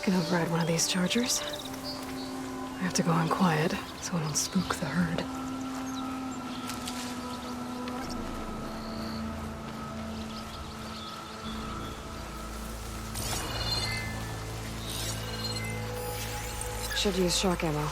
can override one of these chargers. I have to go in quiet, so I don't spook the herd. Should use shock ammo.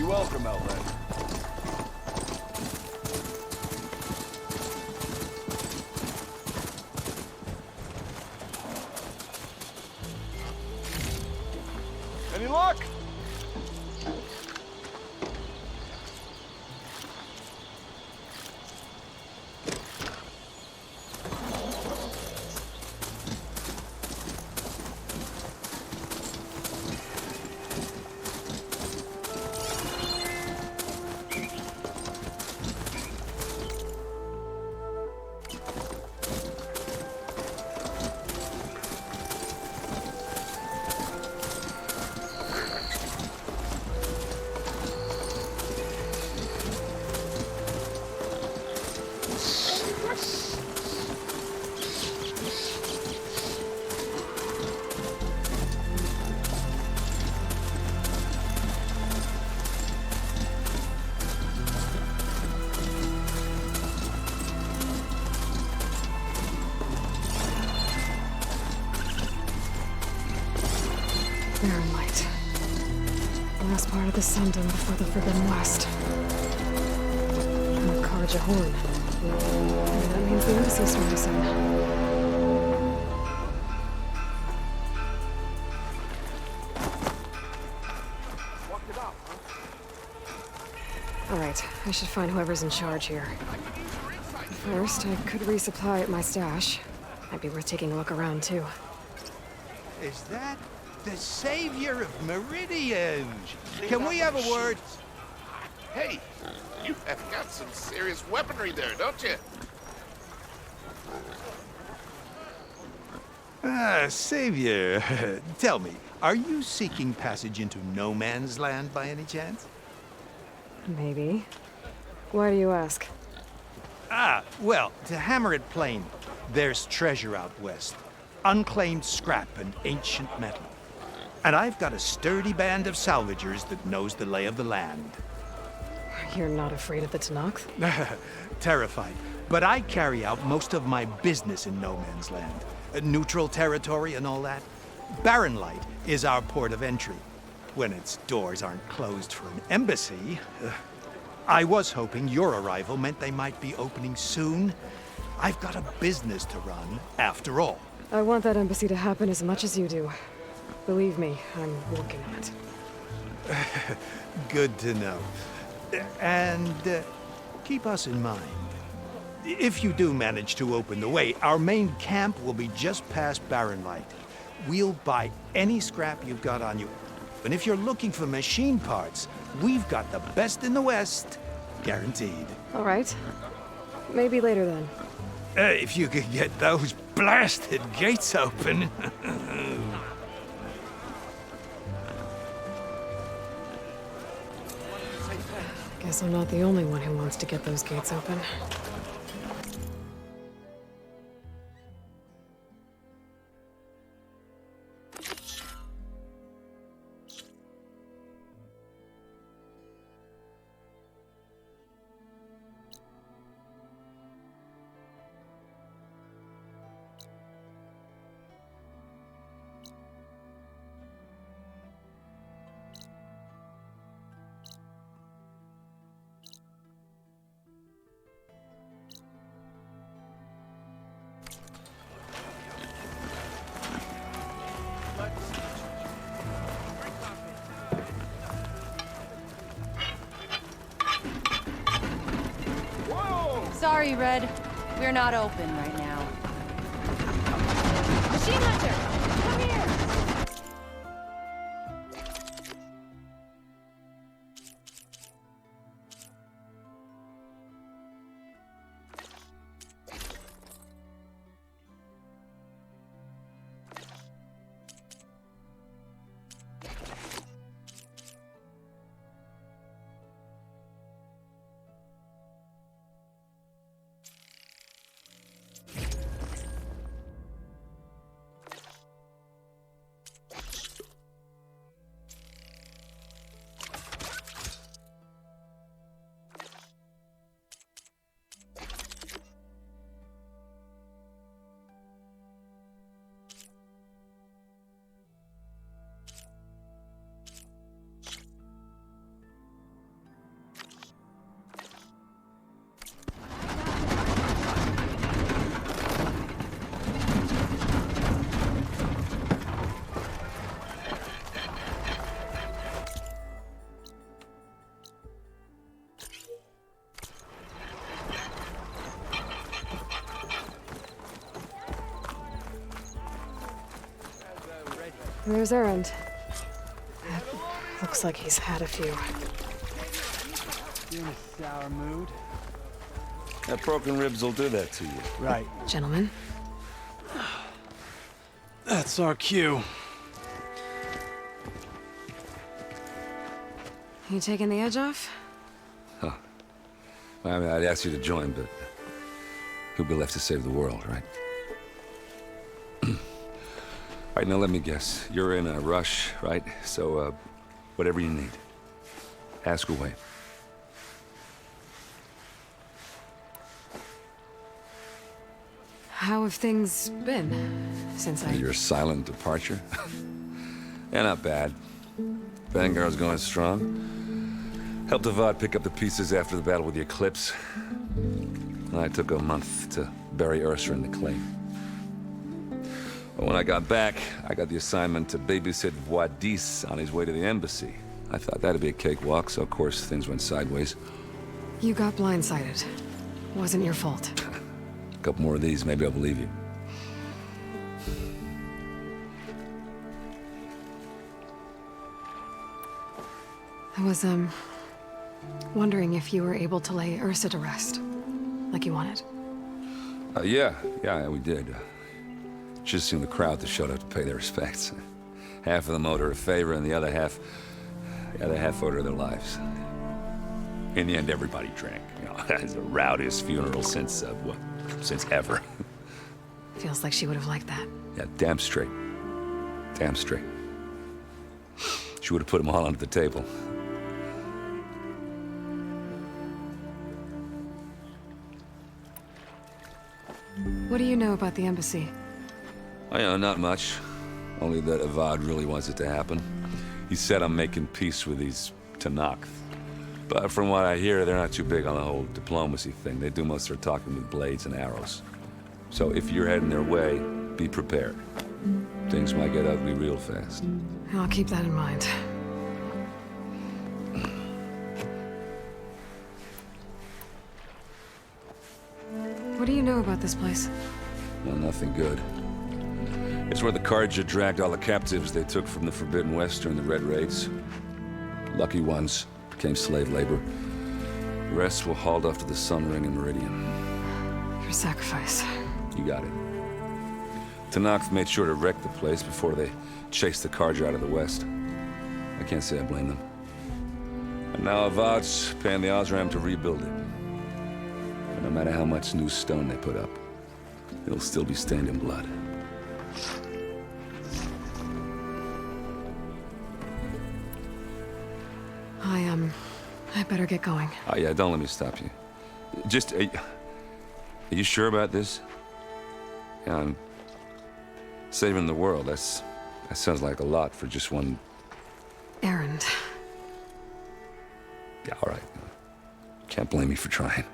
Welcome, Aloy. Any luck? Barren light. Last part of the Sundom before the Forbidden West. Carja Horn. Maybe that means the embassy's starting soon. Alright, I should find whoever's in charge here. First, I could resupply at my stash. Might be worth taking a look around, too. Is that the savior of Meridian? Can we have a word? Hey, you have got some serious weaponry there, don't you? Savior, tell me, are you seeking passage into no man's land by any chance? Maybe. Why do you ask? Well, to hammer it plain, there's treasure out west. Unclaimed scrap and ancient metal. And I've got a sturdy band of salvagers that knows the lay of the land. You're not afraid of the Tenakth? Terrified. But I carry out most of my business in no man's land. Neutral territory and all that. Barren Light is our port of entry. When its doors aren't closed for an embassy. I was hoping your arrival meant they might be opening soon. I've got a business to run, after all. I want that embassy to happen as much as you do. Believe me, I'm working on it. Good to know. And keep us in mind. If you do manage to open the way, our main camp will be just past Barren Light. We'll buy any scrap you've got on you. And if you're looking for machine parts, we've got the best in the West, guaranteed. All right. Maybe later then. If you could get those blasted gates open. Guess I'm not the only one who wants to get those gates open. Sorry, Red. We're not open right now. Machine Hunter! Come here! There's Errand. Looks like he's had a few. You in a sour mood? That broken ribs will do that to you. Right. Gentlemen, That's our cue. you taking the edge off? Well, I mean, I'd ask you to join, but who'd be left to save the world, right? All right, now let me guess. You're in a rush, right? So, whatever you need, ask away. How have things been since I... Your silent departure? Yeah, not bad. Vanguard's going strong. Helped Avad pick up the pieces after the battle with the Eclipse. I took a month to bury Ursa in the claim. But when I got back, I got the assignment to babysit Wadis on his way to the embassy. I thought that'd be a cakewalk, so of course things went sideways. You got blindsided. Wasn't your fault. A couple more of these, maybe I'll believe you. I was, wondering if you were able to lay Ursa to rest, like you wanted. Yeah, we did. Just seen the crowd that showed up to pay their respects. Half of them owed her a favor, and the other half owed her their lives. In the end, everybody drank. You know, it's the rowdiest funeral since ever. Feels like she would have liked that. Yeah, damn straight. Damn straight. She would have put them all under the table. What do you know about the embassy? Oh, yeah, not much. Only that Avad really wants it to happen. He said I'm making peace with these Tenakth. But from what I hear, they're not too big on the whole diplomacy thing. They do most of their talking with blades and arrows. So if you're heading their way, be prepared. Things might get ugly real fast. I'll keep that in mind. What do you know about this place? Well, nothing good. It's where the Carja dragged all the captives they took from the Forbidden West during the Red Raids. Lucky ones became slave labor. The rest were hauled off to the Sun Ring and Meridian. Your sacrifice. You got it. Tenakth made sure to wreck the place before they chased the Carja out of the West. I can't say I blame them. And now Avad's paying the Osram to rebuild it. And no matter how much new stone they put up, it'll still be stained in blood. I better get going. Oh, yeah, don't let me stop you. Just, are you sure about this? Yeah, I'm saving the world. That sounds like a lot for just one... Errand. Yeah, all right. Can't blame me for trying.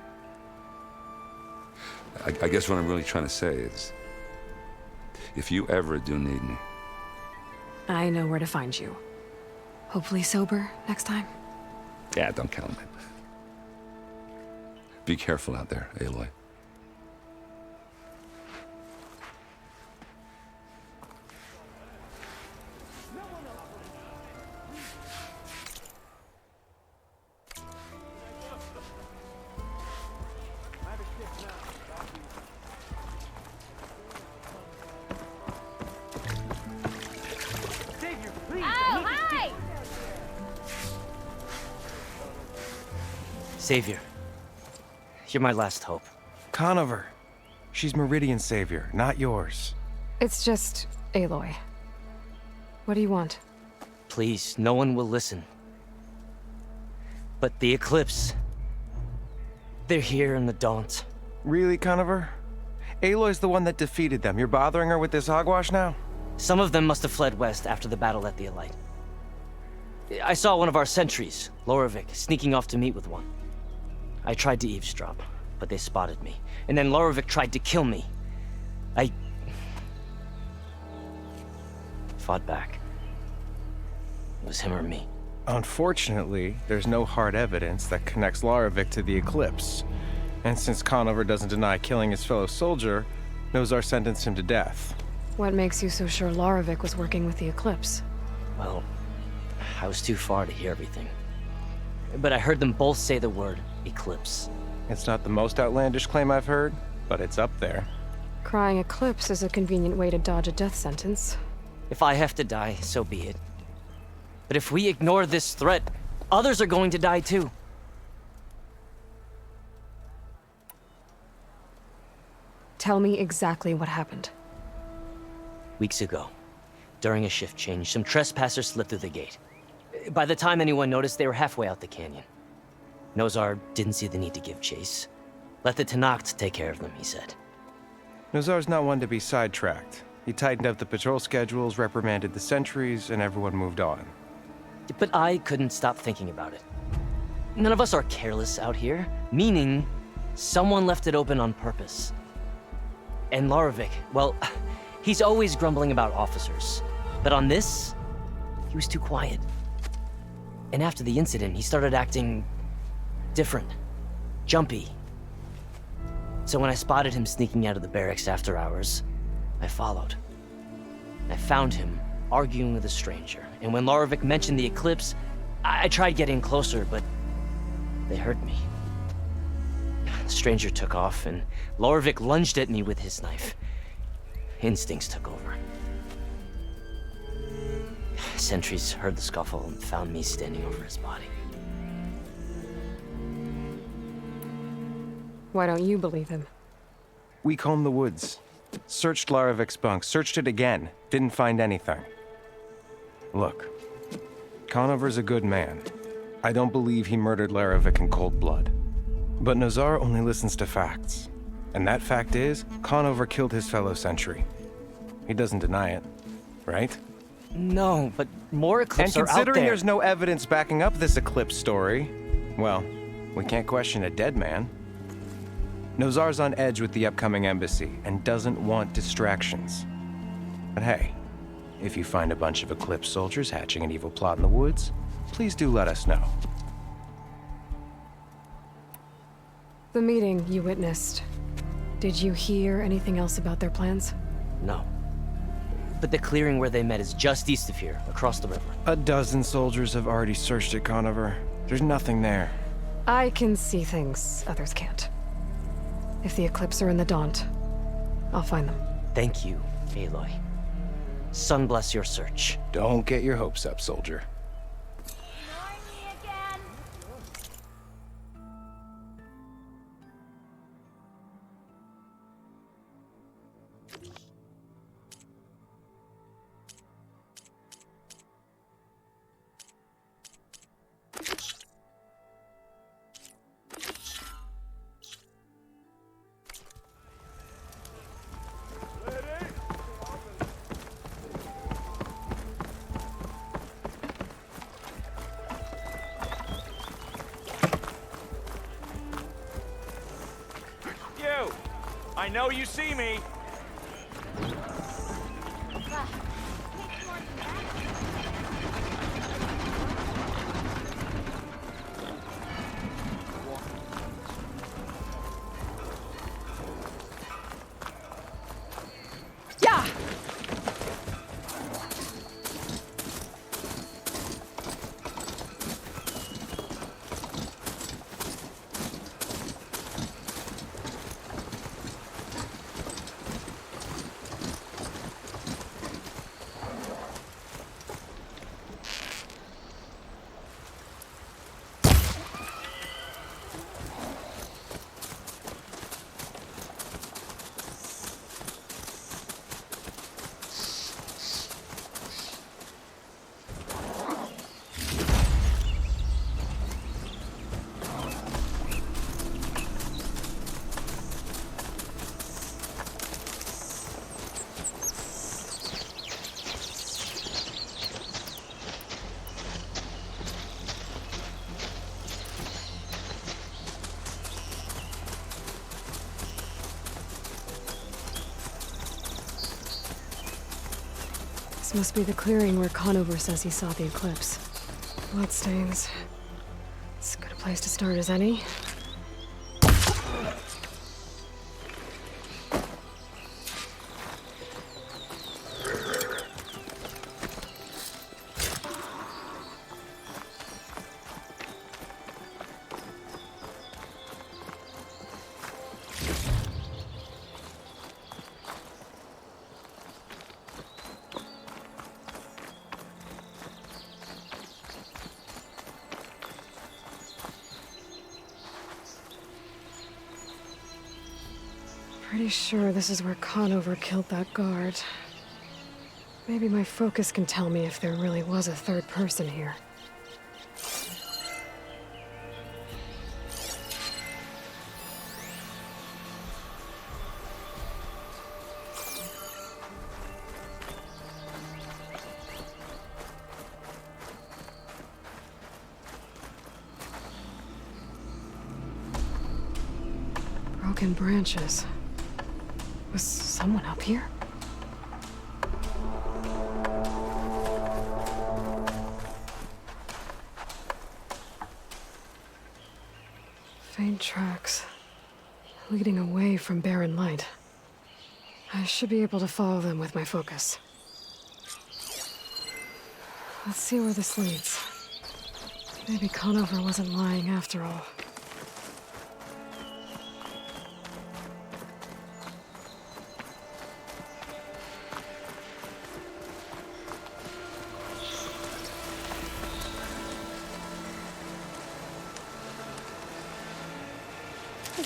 I guess what I'm really trying to say is, if you ever do need me... I know where to find you. Hopefully sober next time. Yeah, don't count on it. Be careful out there, Aloy. Savior, you're my last hope. Conover. She's Meridian's savior, not yours. It's just Aloy. What do you want? Please, no one will listen. But the Eclipse... they're here in the Daunt. Really, Conover? Aloy's the one that defeated them. You're bothering her with this hogwash now? Some of them must have fled west after the battle at the Alight. I saw one of our sentries, Lorevic, sneaking off to meet with one. I tried to eavesdrop, but they spotted me. And then Lorevic tried to kill me. I... fought back. It was him or me. Unfortunately, there's no hard evidence that connects Lorevic to the Eclipse. And since Conover doesn't deny killing his fellow soldier, Nozar sentenced him to death. What makes you so sure Lorevic was working with the Eclipse? Well, I was too far to hear everything. But I heard them both say the word Eclipse. It's not the most outlandish claim I've heard, but it's up there. Crying Eclipse is a convenient way to dodge a death sentence. If I have to die, so be it. But if we ignore this threat, others are going to die too. Tell me exactly what happened. Weeks ago, during a shift change, some trespassers slipped through the gate. By the time anyone noticed, they were halfway out the canyon. Nozar didn't see the need to give chase. Let the Tenakth take care of them, he said. Nozar's not one to be sidetracked. He tightened up the patrol schedules, reprimanded the sentries, and everyone moved on. But I couldn't stop thinking about it. None of us are careless out here, meaning someone left it open on purpose. And Lorevic, well, he's always grumbling about officers. But on this, he was too quiet. And after the incident, he started acting different, jumpy. So when I spotted him sneaking out of the barracks after hours, I followed. I found him arguing with a stranger, and when Lorevic mentioned the Eclipse, I tried getting closer, but they heard me. The stranger took off, and Lorevic lunged at me with his knife. Instincts took over. Sentries heard the scuffle and found me standing over his body. Why don't you believe him? We combed the woods. Searched Larevic's bunk, searched it again. Didn't find anything. Look, Conover's a good man. I don't believe he murdered Larevic in cold blood. But Nozar only listens to facts. And that fact is, Conover killed his fellow sentry. He doesn't deny it, right? No, but more Eclipse are out there. And considering there's no evidence backing up this Eclipse story, well, we can't question a dead man. Nozar's on edge with the upcoming embassy and doesn't want distractions. But hey, if you find a bunch of Eclipse soldiers hatching an evil plot in the woods, please do let us know. The meeting you witnessed. Did you hear anything else about their plans? No. But the clearing where they met is just east of here, across the river. A dozen soldiers have already searched it, Conover. There's nothing there. I can see things others can't. If the Eclipse are in the Daunt, I'll find them. Thank you, Aloy. Sun bless your search. Don't get your hopes up, soldier. I know you see me. This must be the clearing where Conover says he saw the eclipse. Bloodstains. It's as good a place to start as any. Pretty sure this is where Conover killed that guard. Maybe my focus can tell me if there really was a third person here. Broken branches. Was someone up here? Faint tracks, leading away from barren light. I should be able to follow them with my focus. Let's see where this leads. Maybe Conover wasn't lying after all.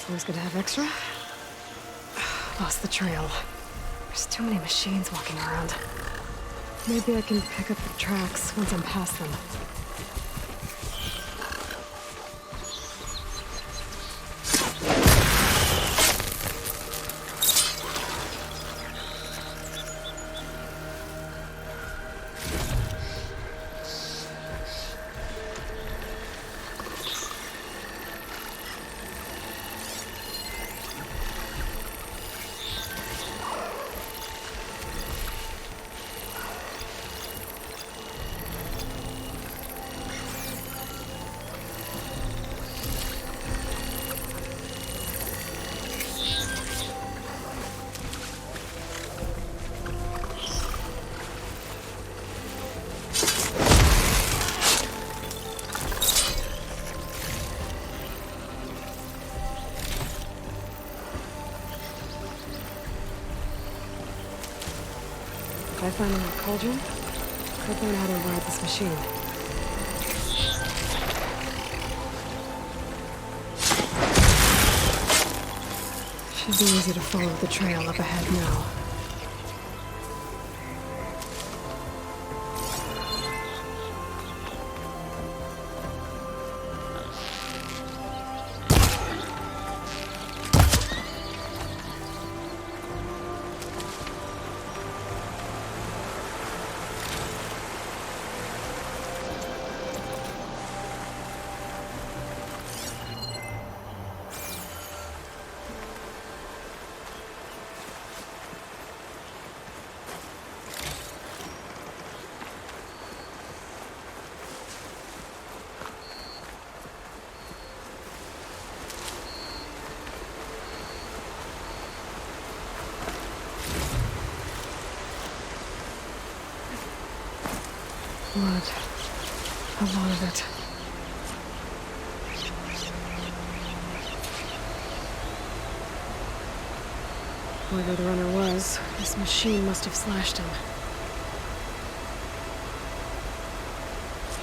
Always good to have extra. Lost the trail. There's too many machines walking around. Maybe I can pick up the tracks once I'm past them. If I find a cauldron, could learn how to ride this machine. Should be easy to follow the trail up ahead now. Blood. A lot of it. Whoever the runner was, this machine must have slashed him.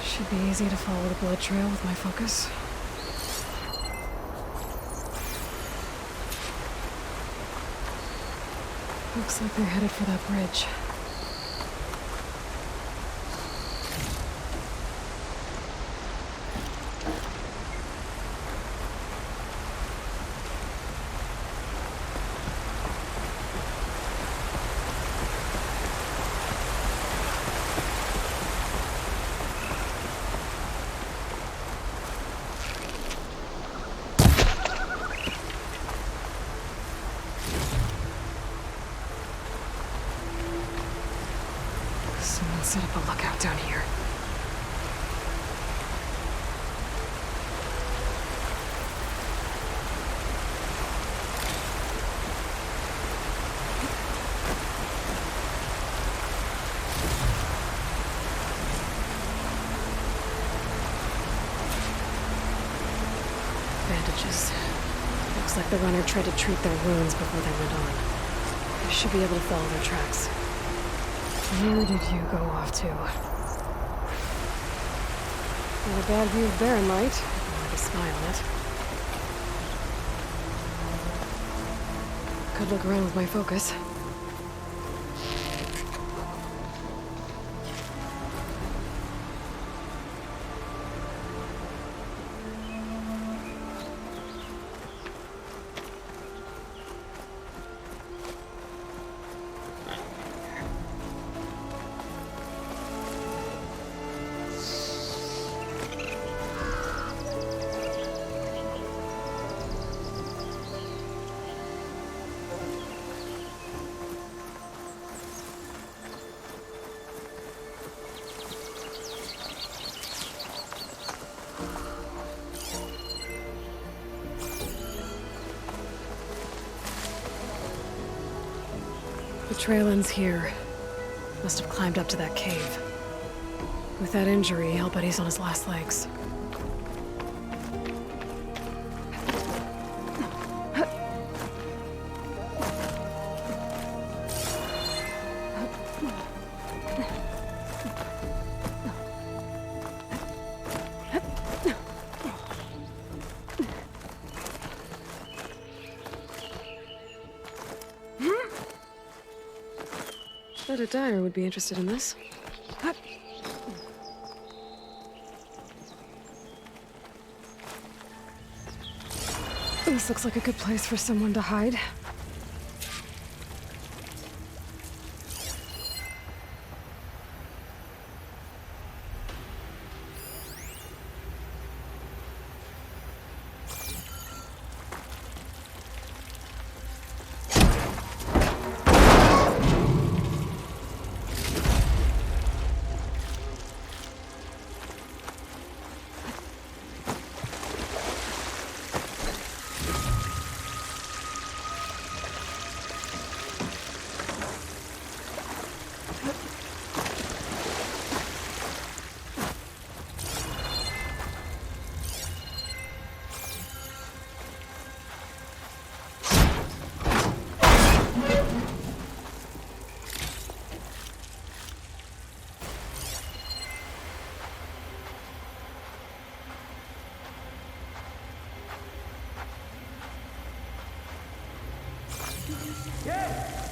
Should be easy to follow the blood trail with my focus. Looks like they're headed for that bridge. scratches. Looks like the runner tried to treat their wounds before they went on. I should be able to follow their tracks. Where did you go off to? Not a bad view of barren light, if you wanted to spy on it. Could look around with my focus. The trail ends here. Must have climbed up to that cave. With that injury, I'll bet he's on his last legs. Bet a dyer would be interested in this. This looks like a good place for someone to hide.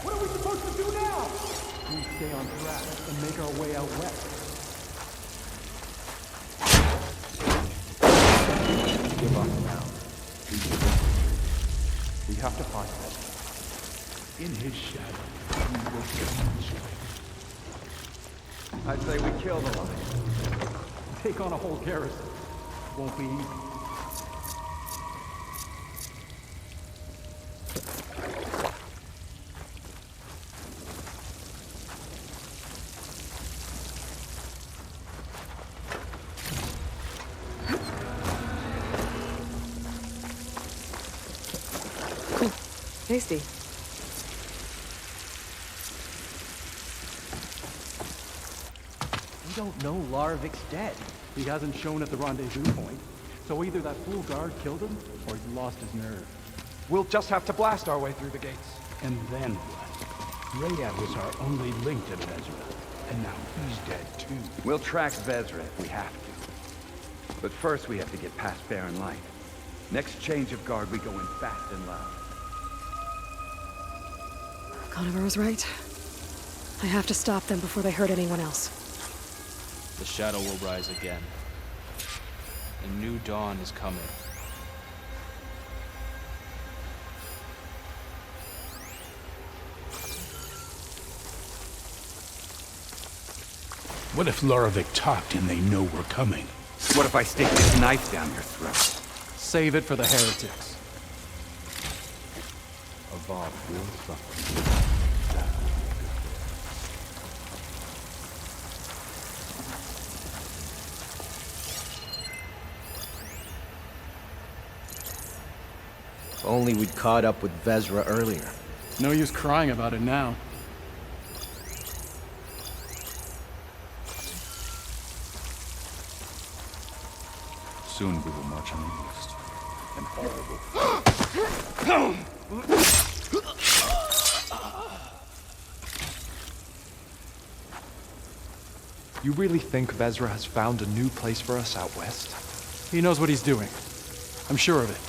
What are we supposed to do now? We stay on track and make our way out west. Give up now. We have to find him. In his shadow, we will demonstrate. I'd say we kill the line. Take on a whole garrison. Won't be easy. Tasty. We don't know Laravic's dead. He hasn't shown at the rendezvous point. So either that fool guard killed him, or he lost his nerve. We'll just have to blast our way through the gates. And then what? Rayad was our only link to Vezra, and now he's dead too. We'll track Vezra if we have to. But first we have to get past Barren Light. Next change of guard, we go in fast and loud. Conover was right. I have to stop them before they hurt anyone else. The shadow will rise again. A new dawn is coming. What if Laravik talked and they know we're coming? What if I stick this knife down your throat? Save it for the heretics. Evolve will suffer. If only we'd caught up with Vezra earlier. No use crying about it now. Soon we will march on the east. and horrible. You really think Vezra has found a new place for us out west? He knows what he's doing. I'm sure of it.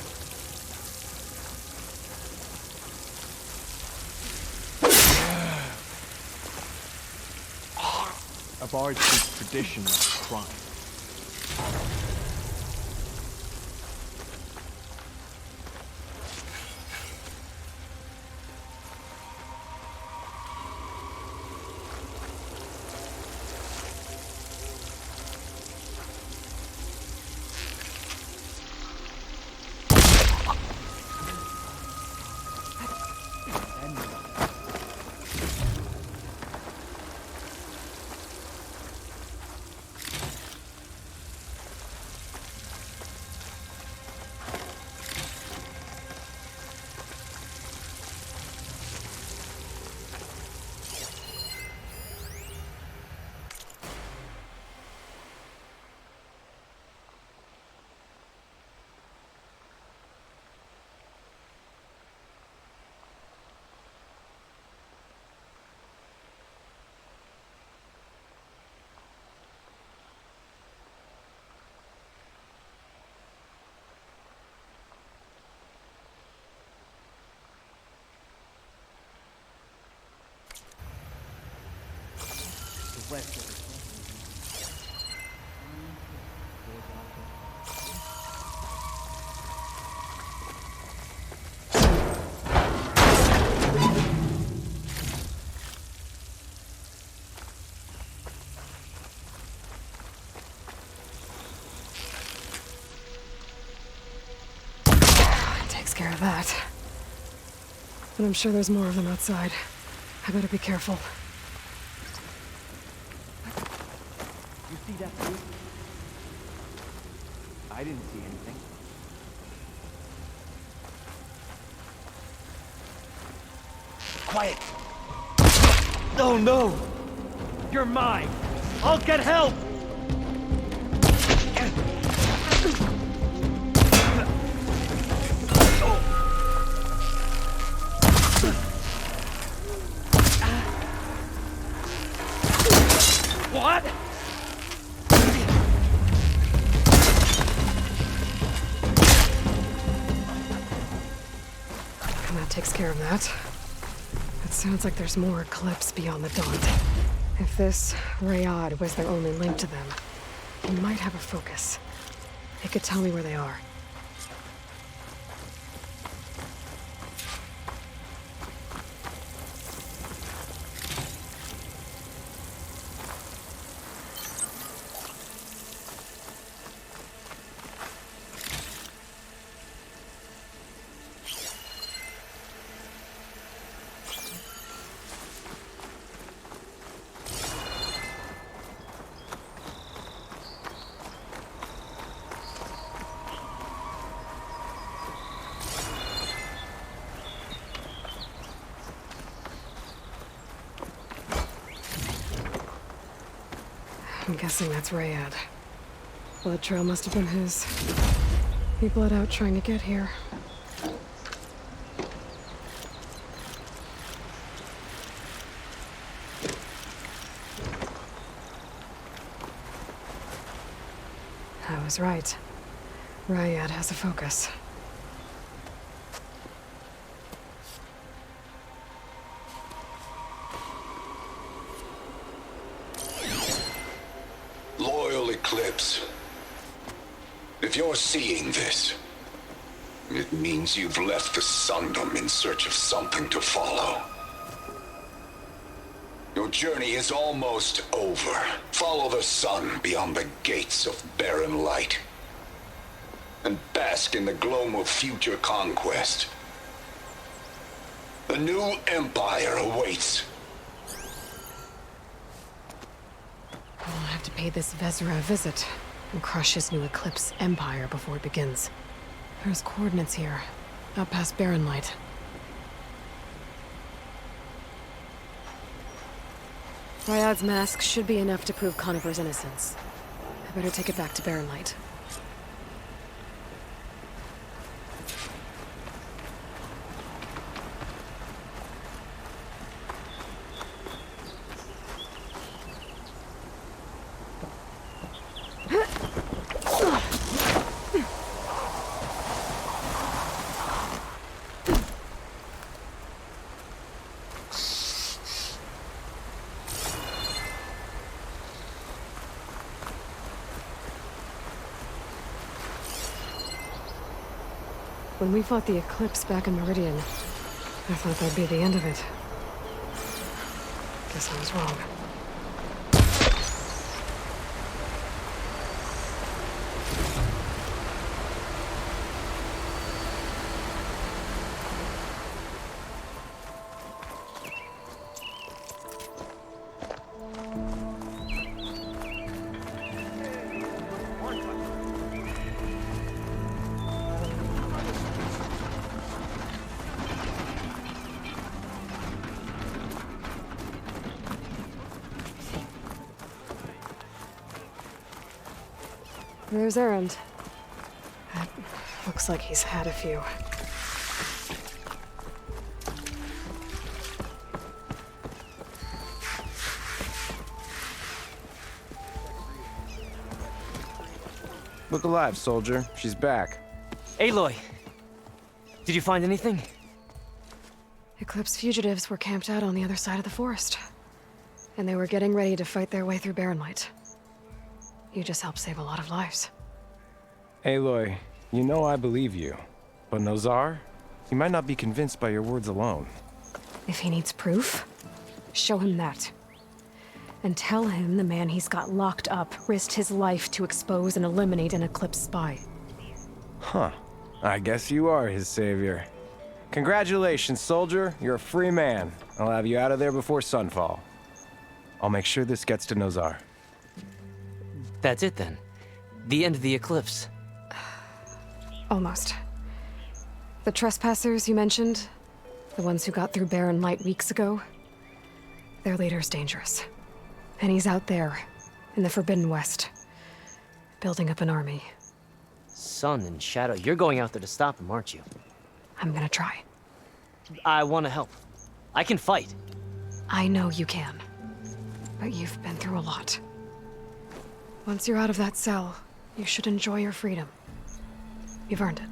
A bard speaks tradition of crime. Takes care of that. But I'm sure there's more of them outside. I better be careful. You see that too? I didn't see anything. Quiet! Oh no! You're mine! I'll get help! What? And that takes care of that. It sounds like there's more Eclipse beyond the Daunt. If this Rayad was their only link to them, he might have a focus. It could tell me where they are. I'm guessing that's Rayad. Blood trail must have been his. He bled out trying to get here. I was right. Rayad has a focus. Loyal Eclipse. If you're seeing this, it means you've left the Sundom in search of something to follow. Your journey is almost over. Follow the sun beyond the gates of barren light, and bask in the gloam of future conquest. The new empire awaits. I'll have to pay this Vezra a visit and crush his new Eclipse empire before it begins. There's coordinates here, out past barren light. Ryad's mask should be enough to prove Conifer's innocence. I better take it back to barren light. When we fought the Eclipse back in Meridian, I thought that'd be the end of it. Guess I was wrong. There's Errand. That looks like he's had a few. Look alive, soldier. She's back. Aloy! Did you find anything? Eclipse fugitives were camped out on the other side of the forest. And they were getting ready to fight their way through Barren Light. You just helped save a lot of lives. Aloy, you know I believe you. But Nozar? He might not be convinced by your words alone. If he needs proof, show him that. And tell him the man he's got locked up risked his life to expose and eliminate an Eclipse spy. Huh. I guess you are his savior. Congratulations, soldier. You're a free man. I'll have you out of there before sunfall. I'll make sure this gets to Nozar. That's it then. The end of the Eclipse. Almost. The trespassers you mentioned, the ones who got through Barren Light weeks ago, their leader's dangerous. And he's out there, in the Forbidden West, building up an army. Sun and Shadow, you're going out there to stop him, aren't you? I'm gonna try. I want to help. I can fight. I know you can. But you've been through a lot. Once you're out of that cell, you should enjoy your freedom. You've earned it.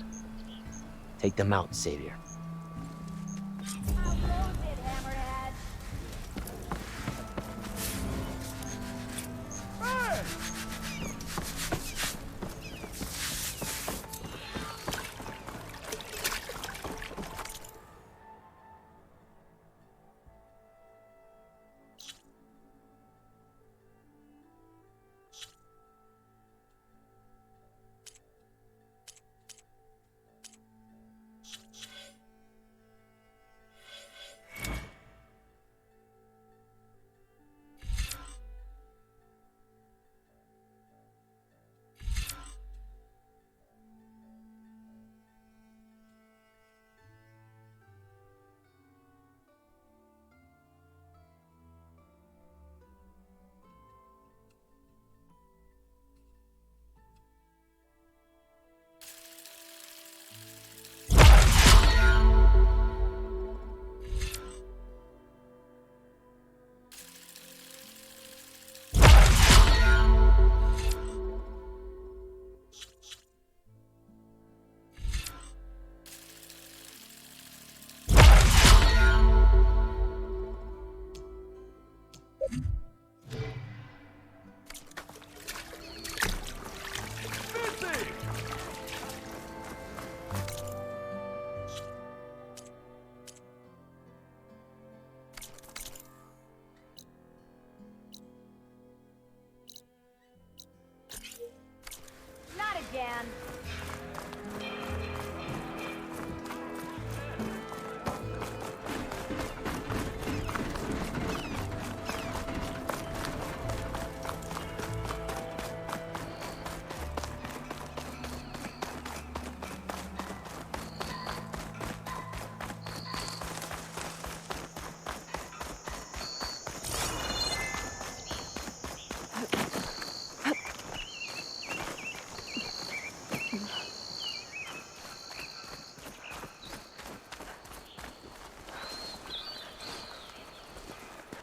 Take them out, Savior. Again.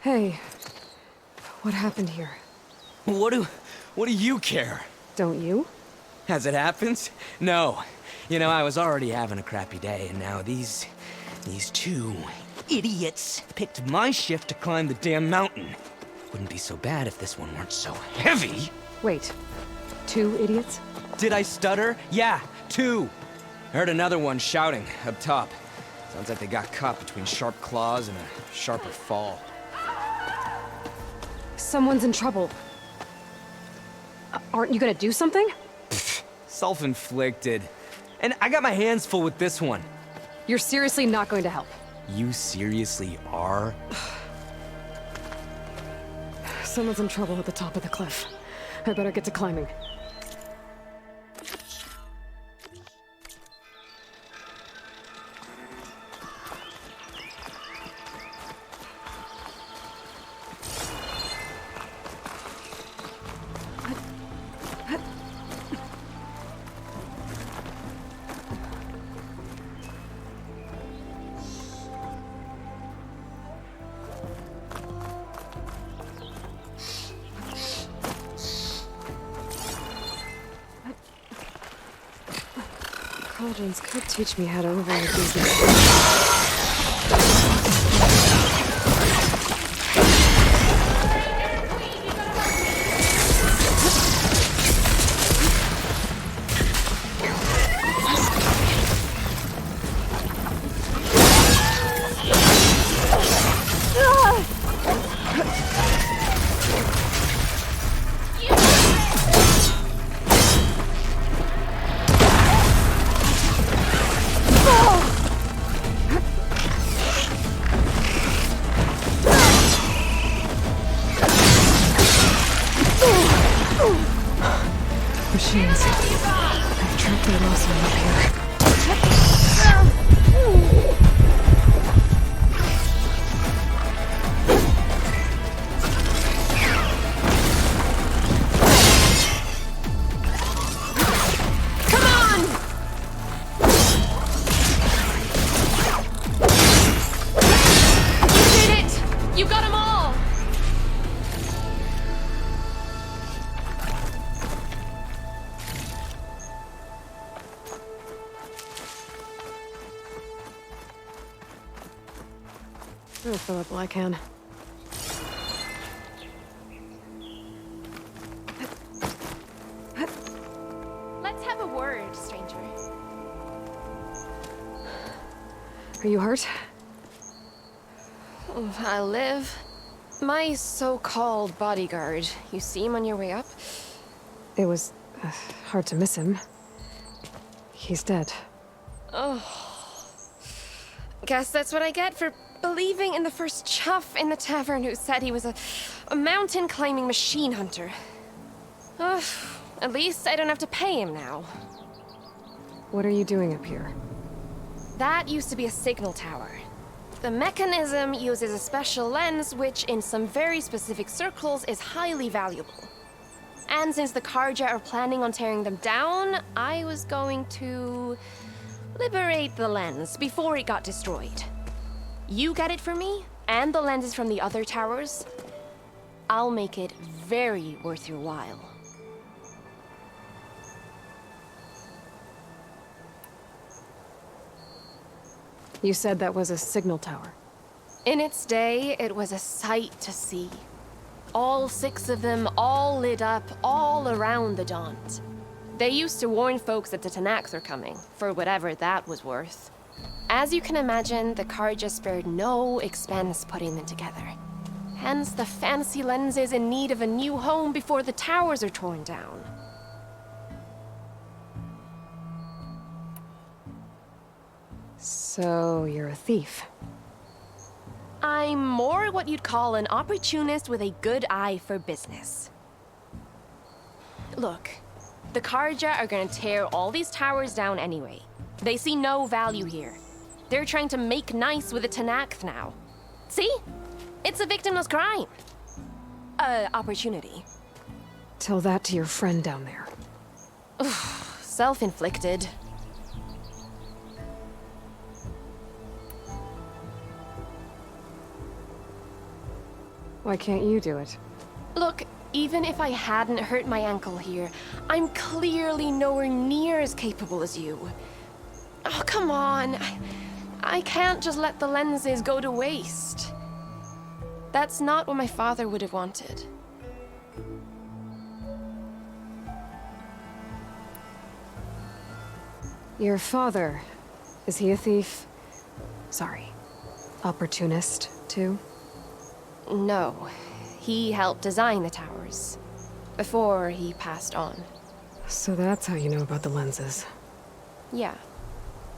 Hey, what happened here? What do you care? Don't you? As it happens, no. You know, I was already having a crappy day, and now these two idiots picked my shift to climb the damn mountain. Wouldn't be so bad if this one weren't so heavy. Wait, 2 idiots? Did I stutter? Yeah, 2. Heard another one shouting up top. Sounds like they got caught between sharp claws and a sharper fall. Someone's in trouble. Aren't you gonna do something? Self-inflicted. And I got my hands full with this one. You're seriously not going to help? You seriously are? Someone's in trouble at the top of the cliff. I better get to climbing. Cauldrons could teach me how to override these. Machines. I've tracked their loss one up here. Come on! You did it! You got them all! I'll fill up while I can. Let's have a word, stranger. Are you hurt? I live. My so-called bodyguard. You see him on your way up? It was hard to miss him. He's dead. Oh. Guess that's what I get for believing in the first chuff in the tavern who said he was a mountain-climbing machine hunter. At least I don't have to pay him now. What are you doing up here? That used to be a signal tower. The mechanism uses a special lens which, in some very specific circles, is highly valuable. And since the Karja are planning on tearing them down, I was going to liberate the lens before it got destroyed. You get it for me, and the lenses from the other towers. I'll make it very worth your while. You said that was a signal tower. In its day, it was a sight to see. All 6 of them, all lit up, all around the Daunt. They used to warn folks that the Tanax were coming, for whatever that was worth. As you can imagine, the Karja spared no expense putting them together. Hence the fancy lenses in need of a new home before the towers are torn down. So, you're a thief. I'm more what you'd call an opportunist with a good eye for business. Look, the Karja are gonna tear all these towers down anyway. They see no value here. They're trying to make nice with the Tanax now. See? It's a victimless crime. Opportunity. Tell that to your friend down there. Self-inflicted. Why can't you do it? Look, Even if I hadn't hurt my ankle here, I'm clearly nowhere near as capable as you. Oh, come on. I can't just let the lenses go to waste. That's not what my father would have wanted. Your father, is he a thief? Sorry, opportunist, too? No. He helped design the towers. Before he passed on. So that's how you know about the lenses. Yeah.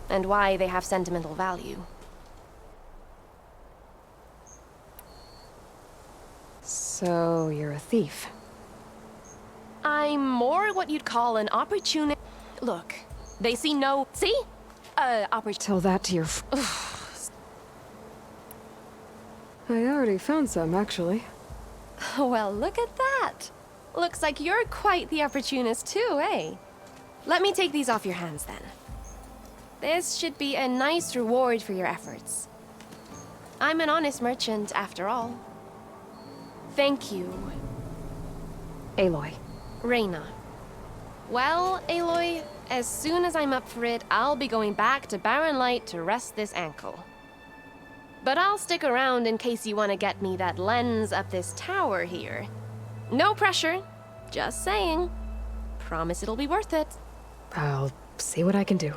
And why they have sentimental value. So you're a thief? I'm more what you'd call an opportunist. Look, they see no... See? Tell that to your I already found some, actually. Well, look at that. Looks like you're quite the opportunist too, eh? Let me take these off your hands then. This should be a nice reward for your efforts. I'm an honest merchant, after all. Thank you. Aloy. Reyna. Well, Aloy, as soon as I'm up for it, I'll be going back to Barren Light to rest this ankle. But I'll stick around in case you want to get me that lens up this tower here. No pressure, just saying. Promise it'll be worth it. I'll see what I can do.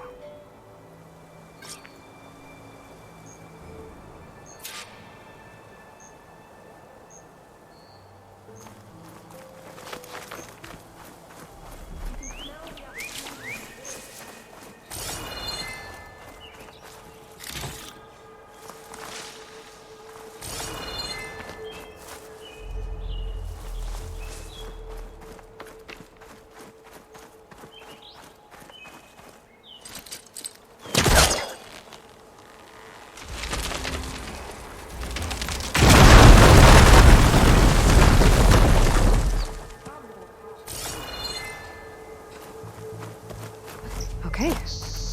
Okay,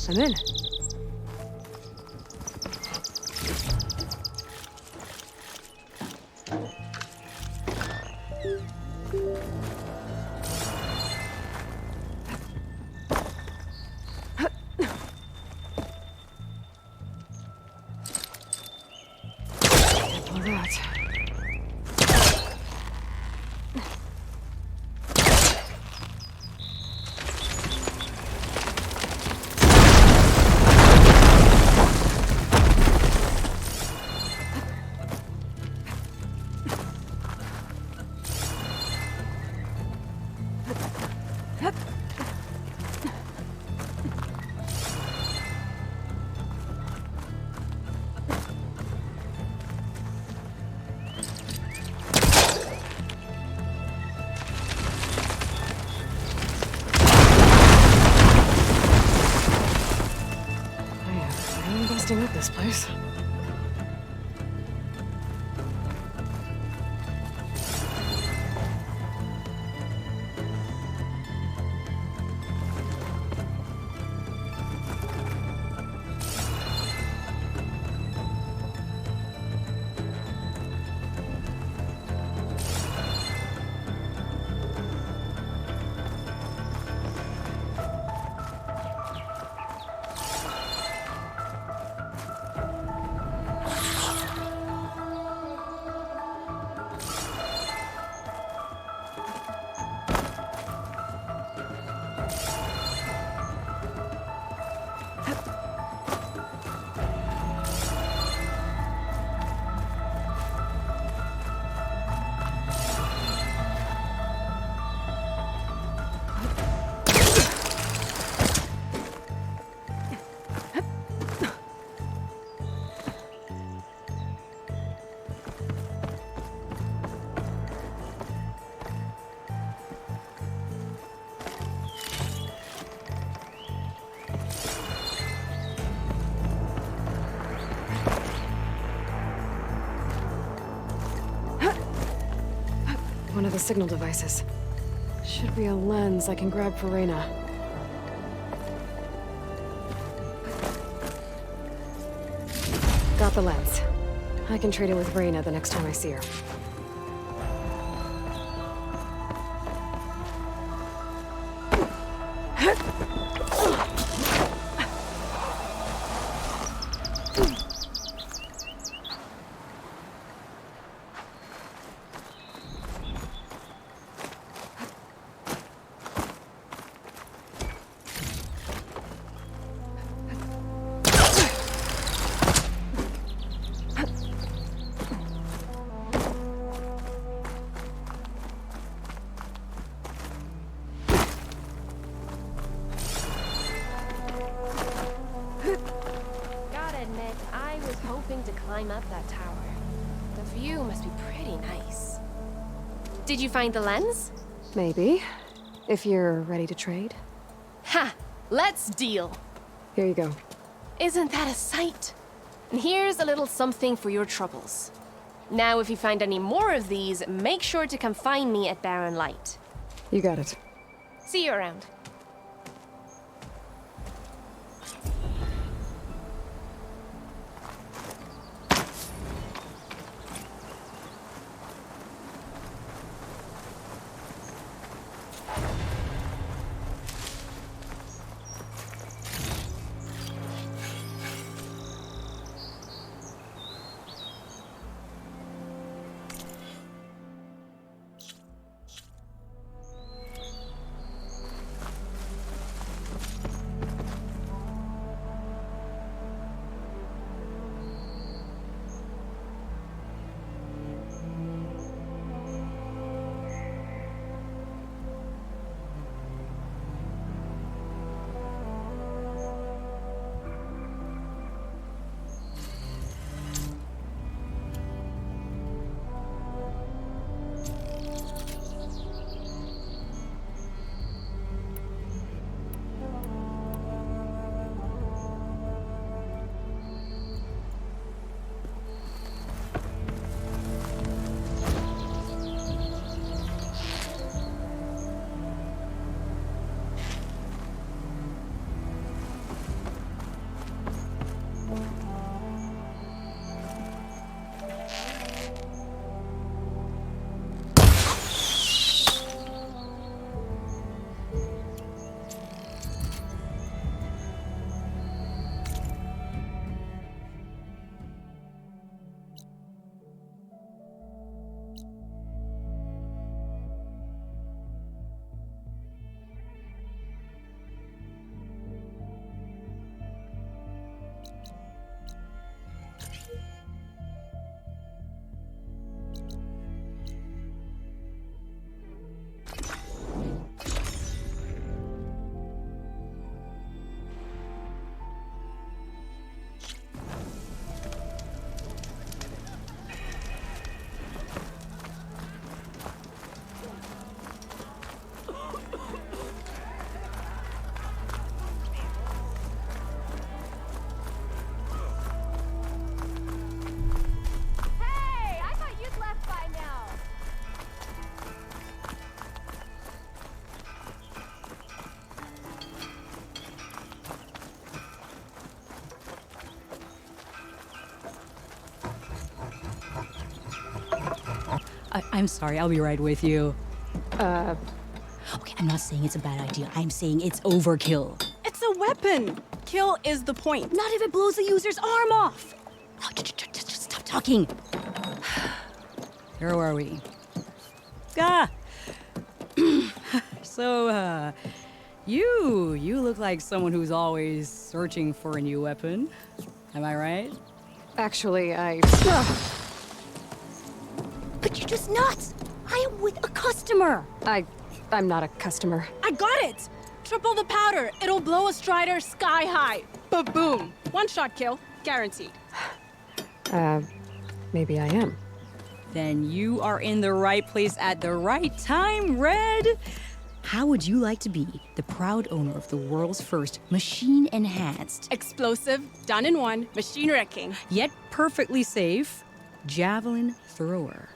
I'm in. Up this place. One of the signal devices. Should be a lens I can grab for Reyna. Got the lens. I can trade it with Reyna the next time I see her. Gotta admit, I was hoping to climb up that tower. The view must be pretty nice. Did you find the lens? Maybe. If you're ready to trade. Ha! Let's deal! Here you go. Isn't that a sight? And here's a little something for your troubles. Now, if you find any more of these, make sure to come find me at Barren Light. You got it. See you around. I'm sorry, I'll be right with you. Okay, I'm not saying it's a bad idea. I'm saying it's overkill. It's a weapon! Kill is the point. Not if it blows the user's arm off! No, just stop talking. Where are we? Ah! So, you look like someone who's always searching for a new weapon. Am I right? Actually, But you're just nuts! I am with a customer! I'm not a customer. I got it! Triple the powder. It'll blow a Strider sky high. Ba-boom. One shot kill. Guaranteed. Maybe I am. Then you are in the right place at the right time, Red. How would you like to be the proud owner of the world's first machine-enhanced, explosive, done in one, machine wrecking, yet perfectly safe, javelin thrower?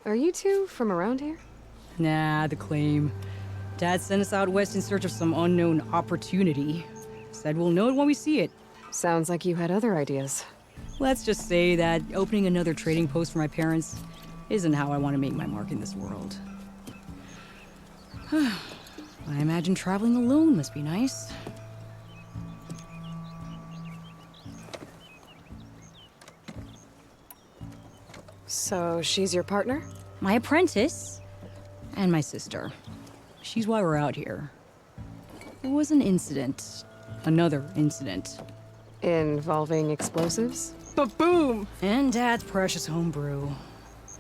Are you two from around here? Nah, the claim. Dad sent us out west in search of some unknown opportunity. Said we'll know it when we see it. Sounds like you had other ideas. Let's just say that opening another trading post for my parents isn't how I want to make my mark in this world. I imagine traveling alone must be nice. So she's your partner? My apprentice and my sister. She's why we're out here. There was an incident. Another incident. Involving explosives? Ba-boom! And Dad's precious homebrew.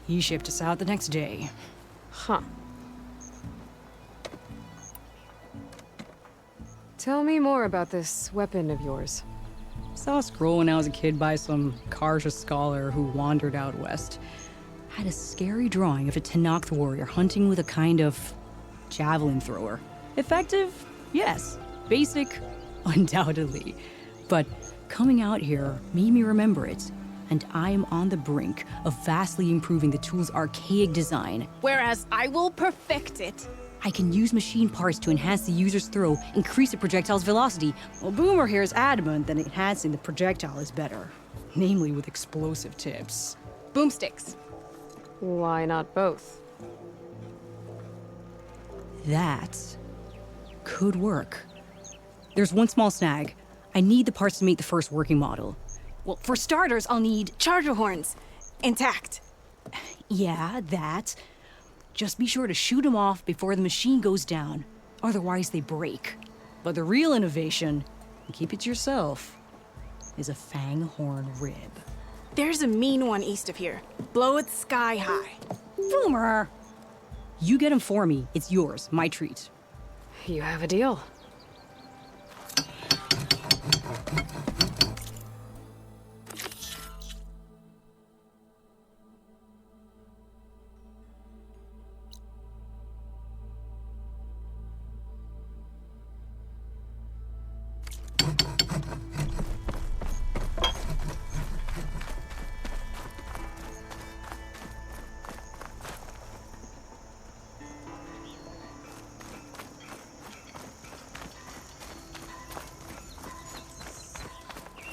He shipped us out the next day. Huh. Tell me more about this weapon of yours. Saw a scroll when I was a kid by some Karja scholar who wandered out west. Had a scary drawing of a Tenakth warrior hunting with a kind of javelin thrower. Effective? Yes. Basic? Undoubtedly. But coming out here made me remember it, and I am on the brink of vastly improving the tool's archaic design. Whereas I will perfect it. I can use machine parts to enhance the user's throw, increase the projectile's velocity. Well, Boomer here is adamant that enhancing the projectile is better. Namely with explosive tips. Boomsticks. Why not both? That could work. There's one small snag. I need the parts to make the first working model. Well, for starters, I'll need charger horns. Intact. Yeah, that. Just be sure to shoot them off before the machine goes down. Otherwise, they break. But the real innovation, and keep it to yourself, is a fang horn rib. There's a mean one east of here. Blow it sky high. Boomer! You get him for me. It's yours. My treat. You have a deal.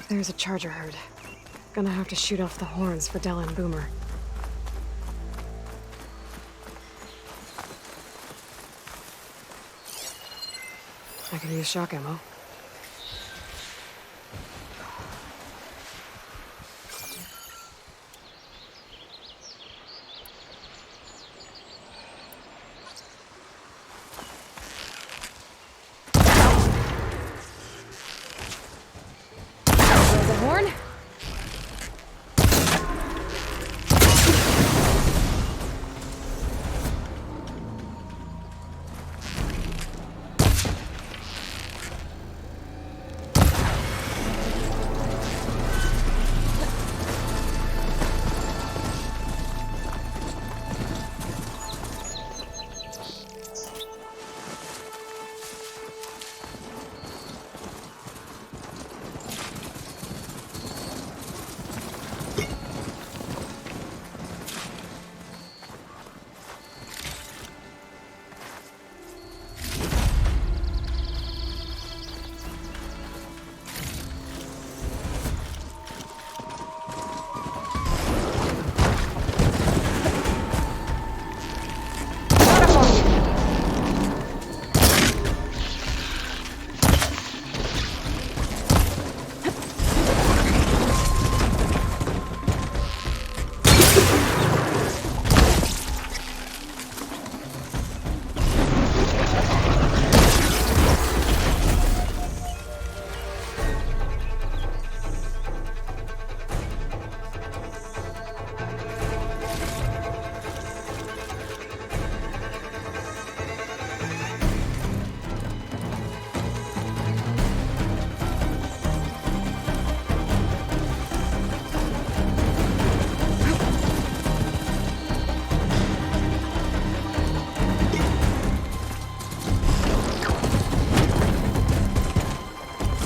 There's a charger herd. Gonna have to shoot off the horns for Della and Boomer. I can use shock ammo. Horn?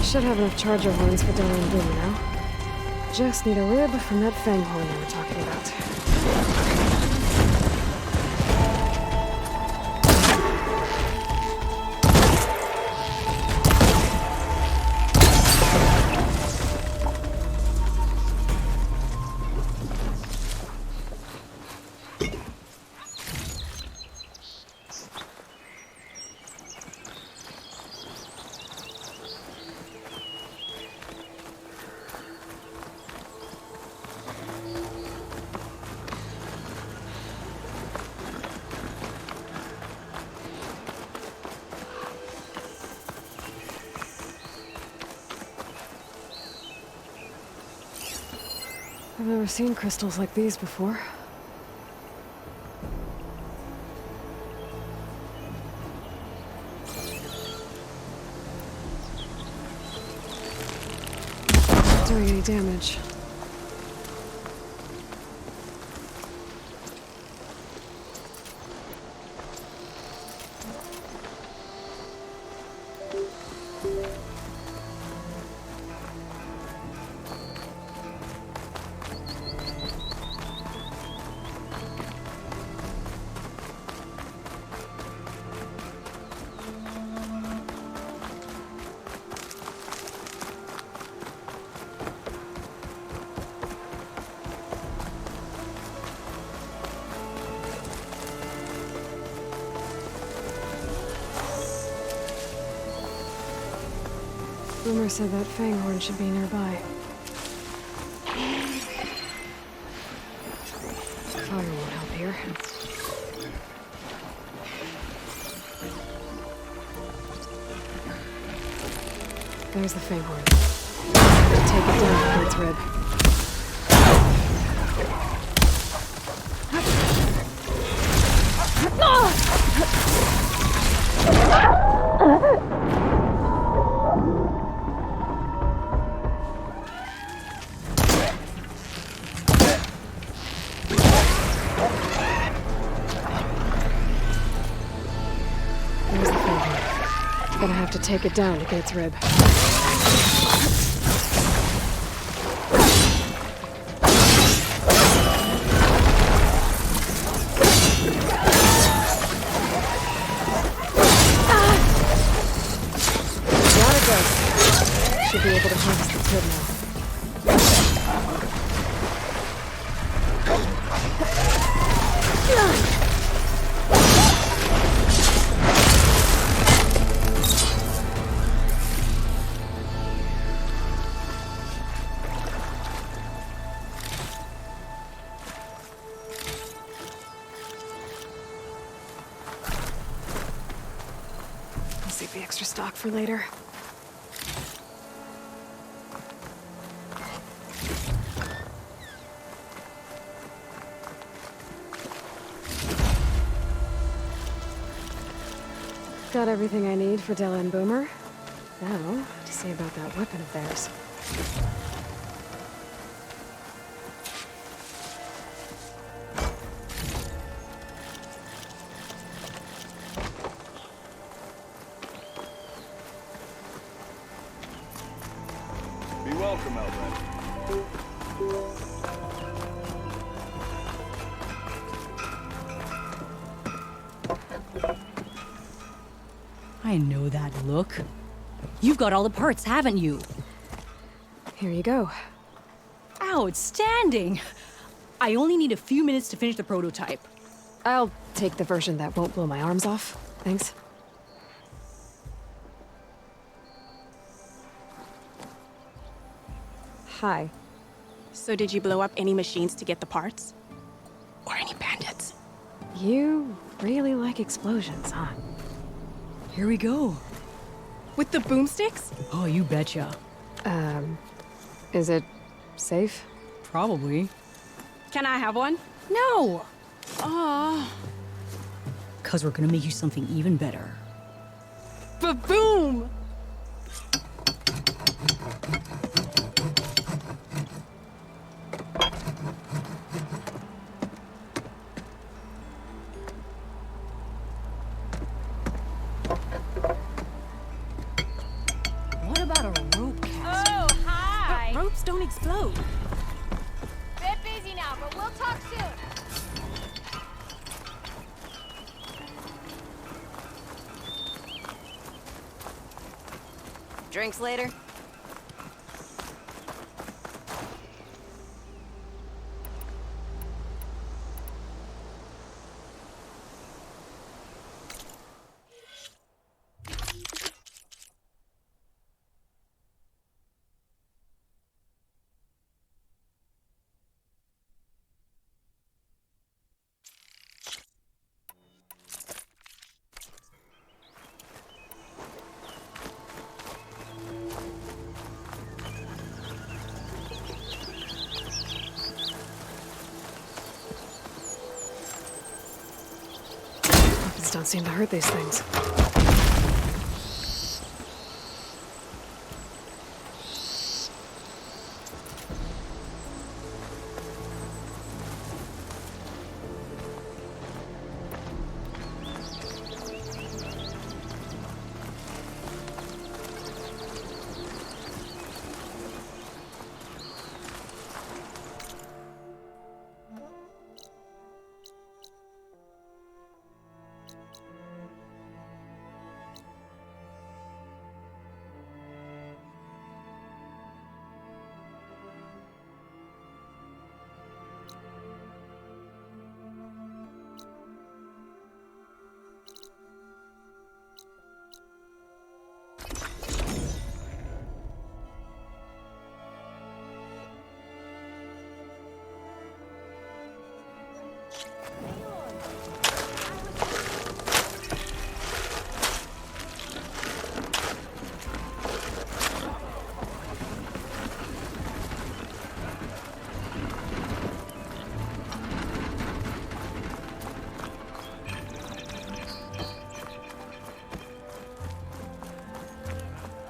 Should have enough charger horns for Della and Boomer now. Just need a rib from that fang horn they were talking about. I've never seen crystals like these before. Not doing any damage. Boomer said that fanghorn should be nearby. Fire won't help here. There's the fanghorn. Take it down with its rib. Gonna have to take it down to get its rib. Got it, though. Should be able to harvest its rib now. Save the extra stock for later. Got everything I need for Della and Boomer. Now, what to say about that weapon of theirs? Be welcome, Aloy. I know that look. You've got all the parts, haven't you? Here you go. Outstanding! I only need a few minutes to finish the prototype. I'll take the version that won't blow my arms off. Thanks. Hi. So did you blow up any machines to get the parts? Or any bandits? You really like explosions, huh? Here we go. With the boomsticks? Oh, you betcha. Is it safe? Probably. Can I have one? No! Oh. 'Cause we're gonna make you something even better. Ba-boom! What about a rope cast? Oh, hi! Ropes don't explode. Bit busy now, but we'll talk soon. Drinks later? Weapons don't seem to hurt these things.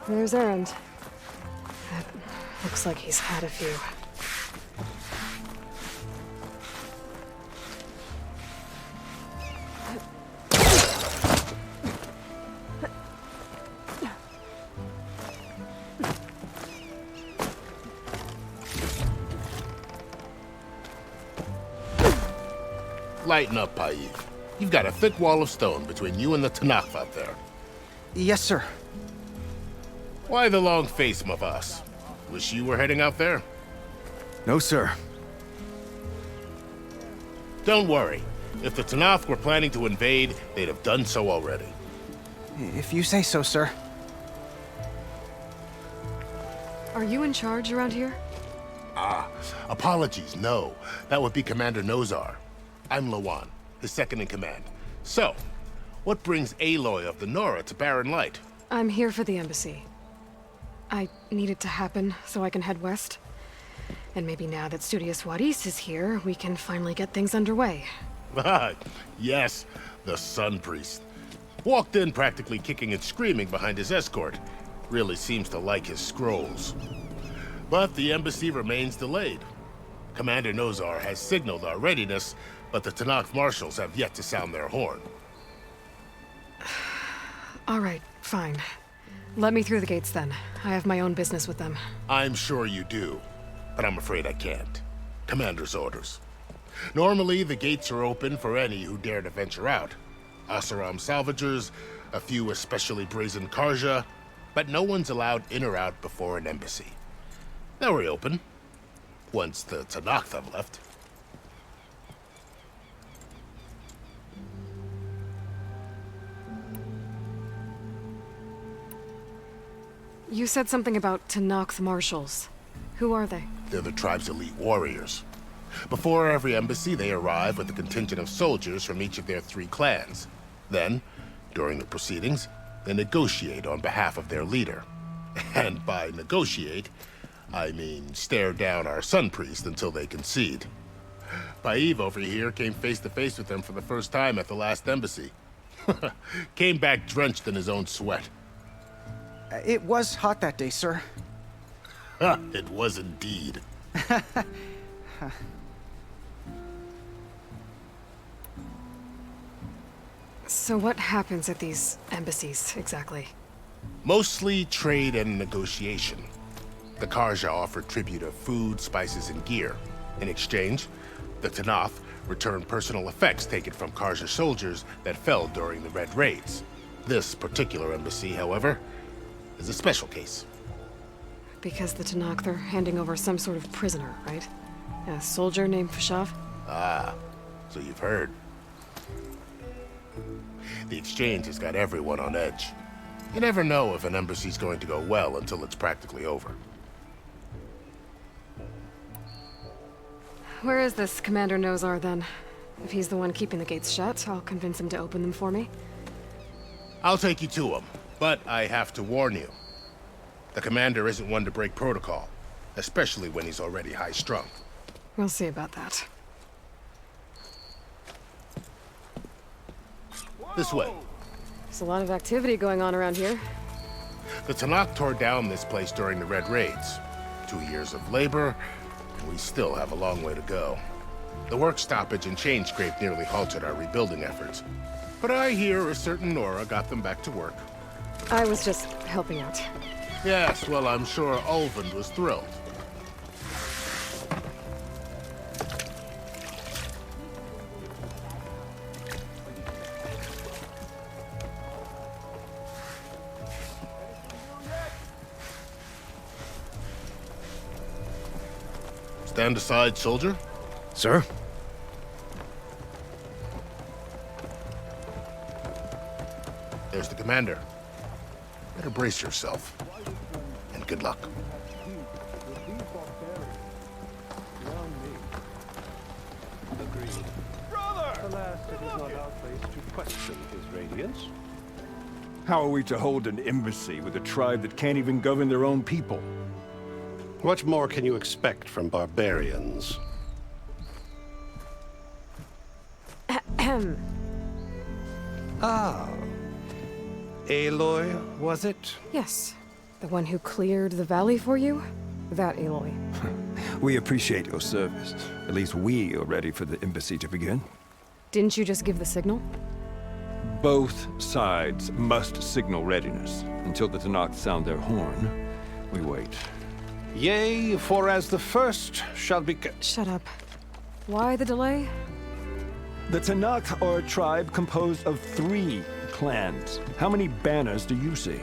There's Errand. That looks like he's had a few. Lighten up, Paiv. You've got a thick wall of stone between you and the Tanakh out there. Yes, sir. Why the long face, Mavas? Wish you were heading out there? No, sir. Don't worry. If the Tanakh were planning to invade, they'd have done so already. If you say so, sir. Are you in charge around here? Apologies, no. That would be Commander Nozar. I'm Lawan, his second in command. So, what brings Aloy of the Nora to Barren Light? I'm here for the embassy. I need it to happen so I can head west. And maybe now that Studious Wadis is here, we can finally get things underway. Yes, the Sun Priest. Walked in practically kicking and screaming behind his escort. Really seems to like his scrolls. But the embassy remains delayed. Commander Nozar has signaled our readiness, but the Tanakh marshals have yet to sound their horn. All right, fine. Let me through the gates then. I have my own business with them. I'm sure you do, but I'm afraid I can't. Commander's orders. Normally, the gates are open for any who dare to venture out. Asaram salvagers, a few especially brazen Karja, but no one's allowed in or out before an embassy. They'll reopen, once the Tanakh have left. You said something about Tanakh marshals. Who are they? They're the tribe's elite warriors. Before every embassy, they arrive with a contingent of soldiers from each of their 3 clans. Then, during the proceedings, they negotiate on behalf of their leader. And by negotiate, I mean stare down our Sun Priest until they concede. Paiv over here came face to face with them for the first time at the last embassy. Came back drenched in his own sweat. It was hot that day, sir. It was indeed. So what happens at these embassies, exactly? Mostly trade and negotiation. The Karja offer tribute of food, spices, and gear. In exchange, the Tanakh return personal effects taken from Karja soldiers that fell during the Red Raids. This particular embassy, however, is a special case. Because the Tanakh, they're handing over some sort of prisoner, right? A soldier named Fashav? Ah, so you've heard. The exchange has got everyone on edge. You never know if an embassy's going to go well until it's practically over. Where is this Commander Nozar, then? If he's the one keeping the gates shut, I'll convince him to open them for me. I'll take you to him, but I have to warn you. The commander isn't one to break protocol, especially when he's already high-strung. We'll see about that. This way. There's a lot of activity going on around here. The Tanakh tore down this place during the Red Raids. 2 years of labor, and we still have a long way to go. The work stoppage and chain scrape nearly halted our rebuilding efforts. But I hear a certain Nora got them back to work. I was just helping out. Yes, well, I'm sure Ulvund was thrilled. Stand aside, soldier. Sir? There's the commander. Better brace yourself. And good luck. Alas, it is not our place to question his radiance. How are we to hold an embassy with a tribe that can't even govern their own people? What more can you expect from barbarians? Ah. Aloy, was it? Yes. The one who cleared the valley for you? That Aloy. We appreciate your service. At least we are ready for the embassy to begin. Didn't you just give the signal? Both sides must signal readiness. Until the Tanakh sound their horn, we wait. Yea, for as the first shall be... Shut up. Why the delay? The Tanakh are a tribe composed of 3 clans. How many banners do you see?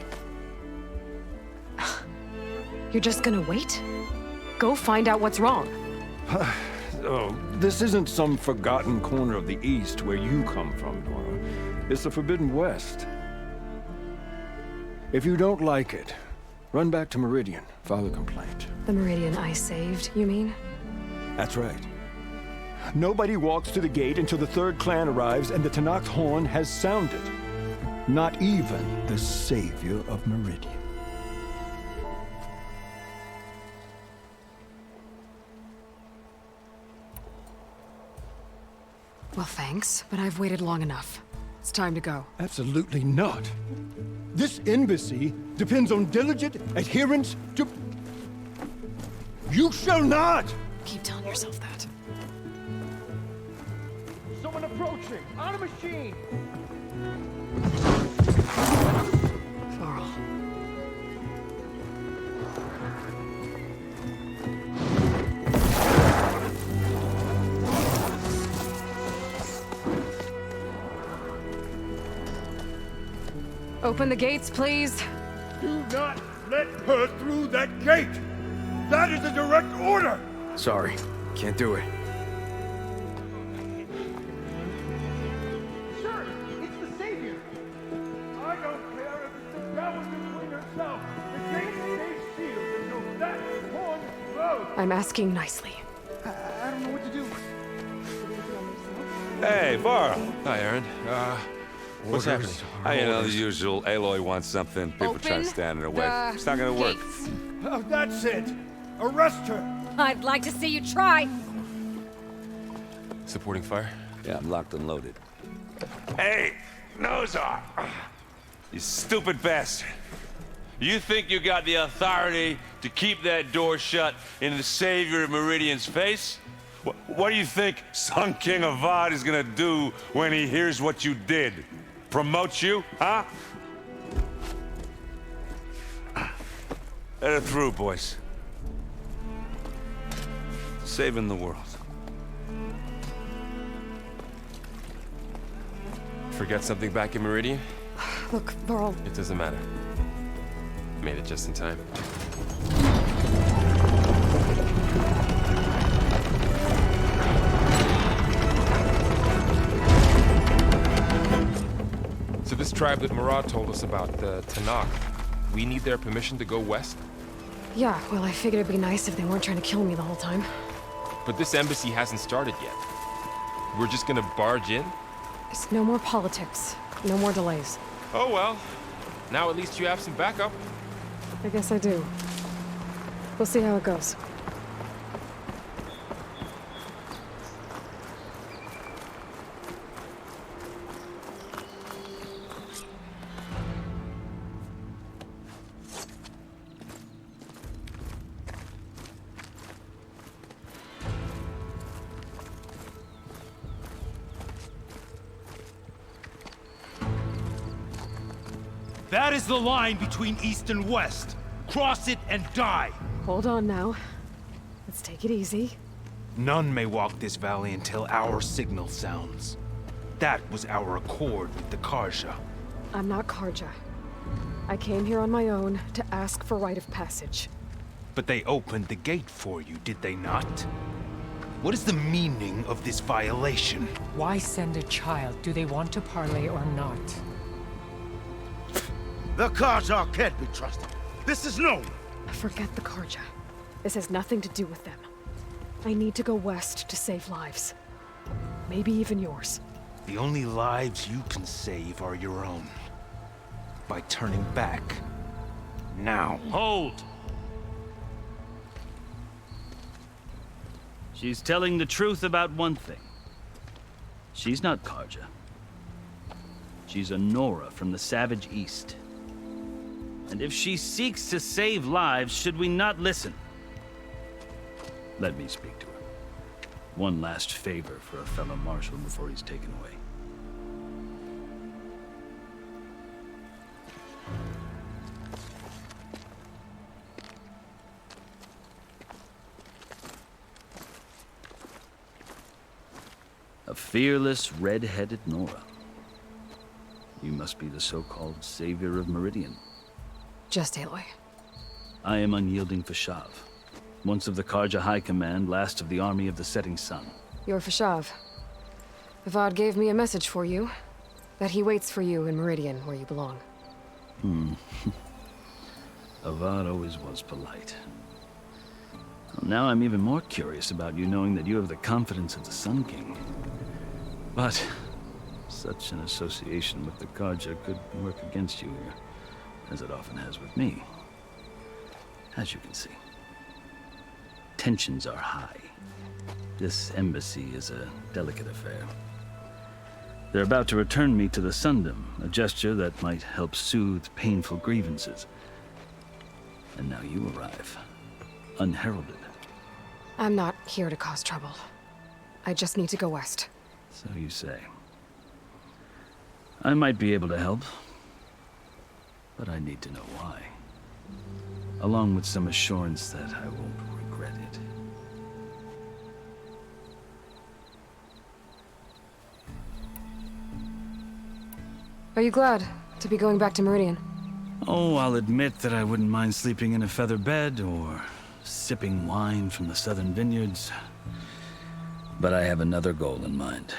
You're just gonna wait? Go find out what's wrong. Oh, this isn't some forgotten corner of the East where you come from, Nora. It's the Forbidden West. If you don't like it, run back to Meridian, file a complaint. The Meridian I saved, you mean? That's right. Nobody walks to the gate until the 3rd clan arrives and the Tanakh horn has sounded. Not even the savior of Meridian. Well, thanks, but I've waited long enough. It's time to go. Absolutely not. This embassy depends on diligent adherence to... You shall not! Keep telling yourself that. Someone approaching! On a machine! Varl. Open the gates, please. Do not let her through that gate! That is a direct order! Sorry, can't do it. Sir, it's the Savior! I don't care if it's the Goblin Queen herself! The gate stays sealed until that horn blows! I'm asking nicely. I don't know what to do. Hey, Varl. Hi, Aaron. What's happening? You know, the usual. Aloy wants something. People trying to stand in her way. It's not gonna work. Oh, that's it! Arrest her! I'd like to see you try. Supporting fire? Yeah, I'm locked and loaded. Hey, Nozar! You stupid bastard. You think you got the authority to keep that door shut in the savior of Meridian's face? What do you think Sun King Avad is gonna do when he hears what you did? Promote you, huh? Let her through, boys. Saving the world. Forget something back in Meridian? Look, Varl. It doesn't matter. Made it just in time. So this tribe that Murad told us about, the Tanakh, we need their permission to go west? Yeah, well, I figured it'd be nice if they weren't trying to kill me the whole time. But this embassy hasn't started yet. We're just gonna barge in? There's no more politics. No more delays. Oh well. Now at least you have some backup. I guess I do. We'll see how it goes. That is the line between East and West. Cross it and die. Hold on now. Let's take it easy. None may walk this valley until our signal sounds. That was our accord with the Karja. I'm not Karja. I came here on my own to ask for rite of passage. But they opened the gate for you, did they not? What is the meaning of this violation? Why send a child? Do they want to parley or not? The Karja can't be trusted. This is known. Forget the Karja. This has nothing to do with them. I need to go west to save lives. Maybe even yours. The only lives you can save are your own. By turning back. Now. Hold! She's telling the truth about one thing. She's not Karja. She's a Nora from the Savage East. And if she seeks to save lives, should we not listen? Let me speak to her. One last favor for a fellow marshal before he's taken away. A fearless, red-headed Nora. You must be the so-called savior of Meridian. Just Aloy. I am unyielding Fashav. Once of the Karja High Command, last of the army of the setting sun. You're Fashav. Avad gave me a message for you. That he waits for you in Meridian, where you belong. Avad always was polite. Well, now I'm even more curious about you knowing that you have the confidence of the Sun King. But such an association with the Karja could work against you here, as it often has with me. As you can see, tensions are high. This embassy is a delicate affair. They're about to return me to the Sundom, a gesture that might help soothe painful grievances. And now you arrive, unheralded. I'm not here to cause trouble. I just need to go west. So you say. I might be able to help, but I need to know why. Along with some assurance that I won't regret it. Are you glad to be going back to Meridian? Oh, I'll admit that I wouldn't mind sleeping in a feather bed or sipping wine from the southern vineyards. But I have another goal in mind.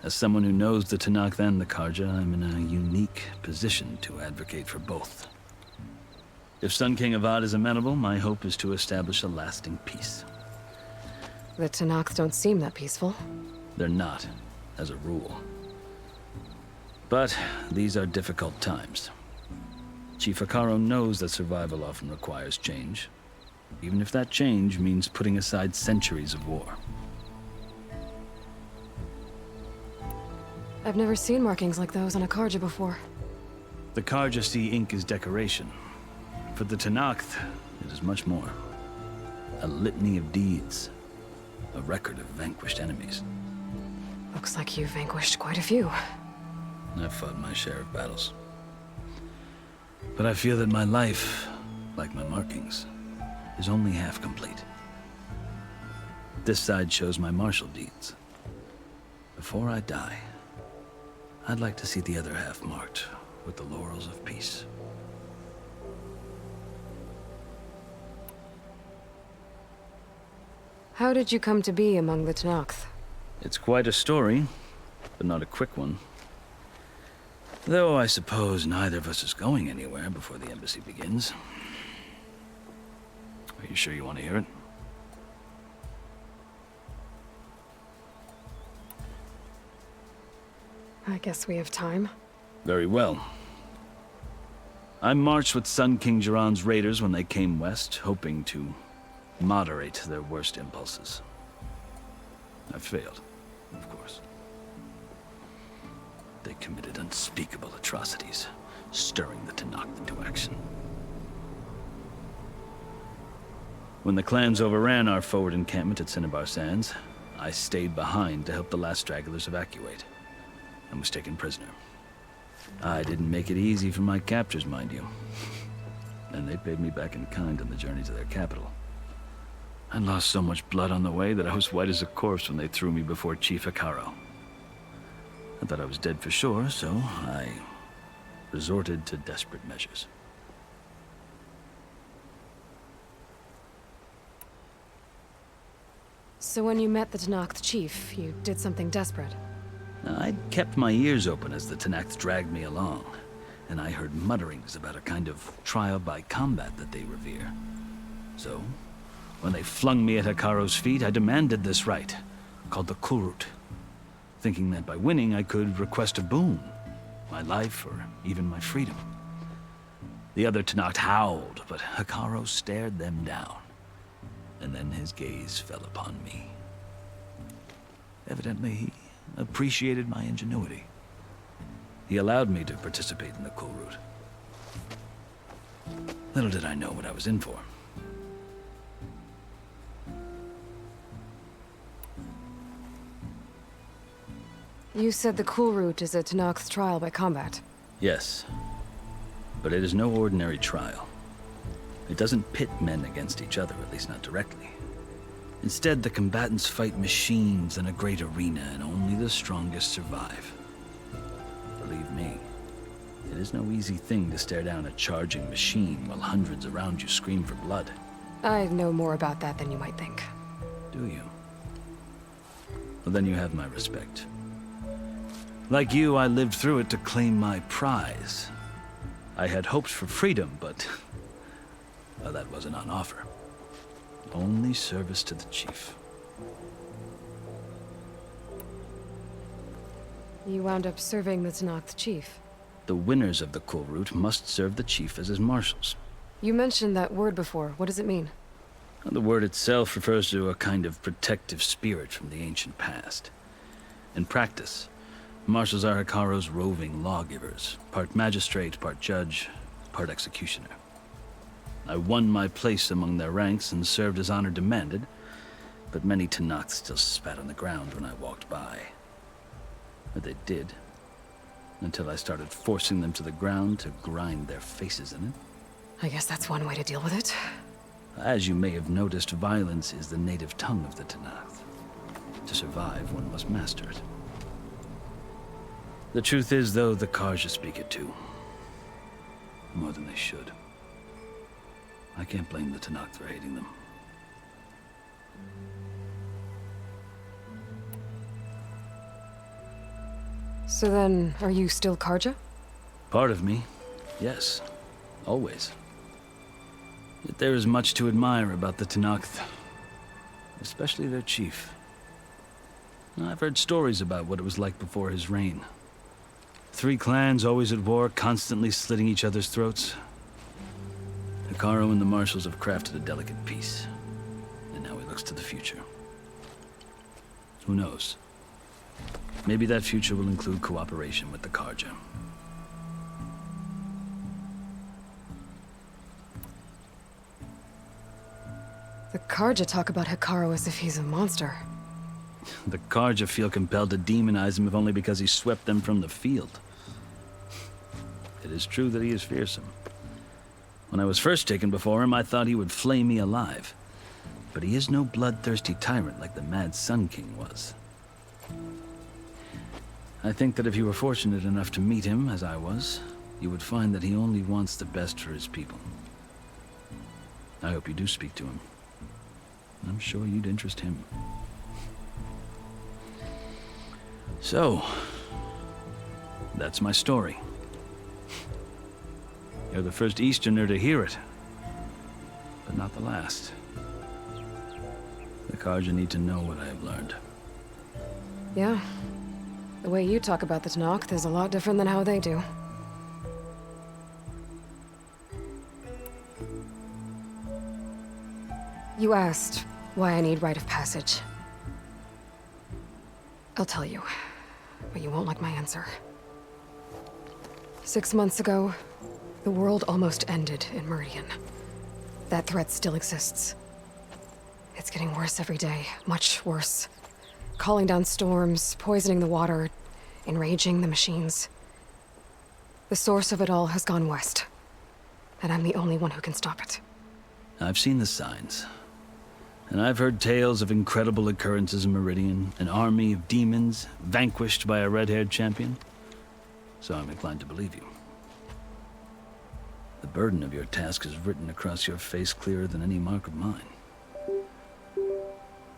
As someone who knows the Tenakth and the Karja, I'm in a unique position to advocate for both. If Sun King Avad is amenable, my hope is to establish a lasting peace. The Tenakth don't seem that peaceful. They're not, as a rule. But these are difficult times. Chief Akaro knows that survival often requires change, even if that change means putting aside centuries of war. I've never seen markings like those on a Karja before. The Karja see ink as decoration. For the Tenakth, it is much more. A litany of deeds. A record of vanquished enemies. Looks like you've vanquished quite a few. I've fought my share of battles. But I feel that my life, like my markings, is only half complete. This side shows my martial deeds. Before I die, I'd like to see the other half marked with the laurels of peace. How did you come to be among the Tenakth? It's quite a story, but not a quick one. Though I suppose neither of us is going anywhere before the embassy begins. Are you sure you want to hear it? I guess we have time. Very well. I marched with Sun King Jiran's raiders when they came west, hoping to moderate their worst impulses. I failed, of course. They committed unspeakable atrocities, stirring the Tenakth into action. When the clans overran our forward encampment at Cinnabar Sands, I stayed behind to help the last stragglers evacuate, and was taken prisoner. I didn't make it easy for my captors, mind you. And they paid me back in kind on the journey to their capital. I lost so much blood on the way that I was white as a corpse when they threw me before Chief Hekarro. I thought I was dead for sure, so I resorted to desperate measures. So when you met the Tenakth chief, you did something desperate? I'd kept my ears open as the Tenakth dragged me along, and I heard mutterings about a kind of trial by combat that they revere. So, when they flung me at Hekarro's feet, I demanded this right, called the Kulrut, thinking that by winning I could request a boon, my life or even my freedom. The other Tenakth howled, but Hekarro stared them down, and then his gaze fell upon me. Evidently, he appreciated my ingenuity. He allowed me to participate in the Kulrut. Little did I know what I was in for. You said the Kulrut is a Tenakth trial by combat. Yes, but it is no ordinary trial. It doesn't pit men against each other, at least not directly. Instead, the combatants fight machines in a great arena, and only the strongest survive. Believe me, it is no easy thing to stare down a charging machine while hundreds around you scream for blood. I know more about that than you might think. Do you? Well, then you have my respect. Like you, I lived through it to claim my prize. I had hopes for freedom, but well, that wasn't on offer. Only service to the chief. You wound up serving the Tenakth chief. The winners of the Kulrut must serve the chief as his marshals. You mentioned that word before. What does it mean? The word itself refers to a kind of protective spirit from the ancient past. In practice, marshals are Hekarro's roving lawgivers, part magistrate, part judge, part executioner. I won my place among their ranks and served as honor demanded, but many Tenakth still spat on the ground when I walked by. But they did, until I started forcing them to the ground to grind their faces in it. I guess that's one way to deal with it. As you may have noticed, violence is the native tongue of the Tenakth. To survive, one must master it. The truth is, though, the Karja speak it too. More than they should. I can't blame the Tenakth for hating them. So then, are you still Karja? Part of me, yes. Always. Yet there is much to admire about the Tenakth. Especially their chief. I've heard stories about what it was like before his reign. 3 clans always at war, constantly slitting each other's throats. Hekarro and the marshals have crafted a delicate peace, and now he looks to the future. Who knows? Maybe that future will include cooperation with the Karja. The Karja talk about Hekarro as if he's a monster. The Karja feel compelled to demonize him if only because he swept them from the field. It is true that he is fearsome. When I was first taken before him, I thought he would flay me alive. But he is no bloodthirsty tyrant like the Mad Sun King was. I think that if you were fortunate enough to meet him, as I was, you would find that he only wants the best for his people. I hope you do speak to him. I'm sure you'd interest him. So, that's my story. You're the first Easterner to hear it, but not the last. The Karja need to know what I have learned. Yeah. The way you talk about the Tenakth is a lot different than how they do. You asked why I need rite of passage. I'll tell you, but you won't like my answer. 6 months ago, the world almost ended in Meridian. That threat still exists. It's getting worse every day, much worse. Calling down storms, poisoning the water, enraging the machines. The source of it all has gone west. And I'm the only one who can stop it. I've seen the signs. And I've heard tales of incredible occurrences in Meridian, an army of demons vanquished by a red-haired champion. So I'm inclined to believe you. The burden of your task is written across your face clearer than any mark of mine.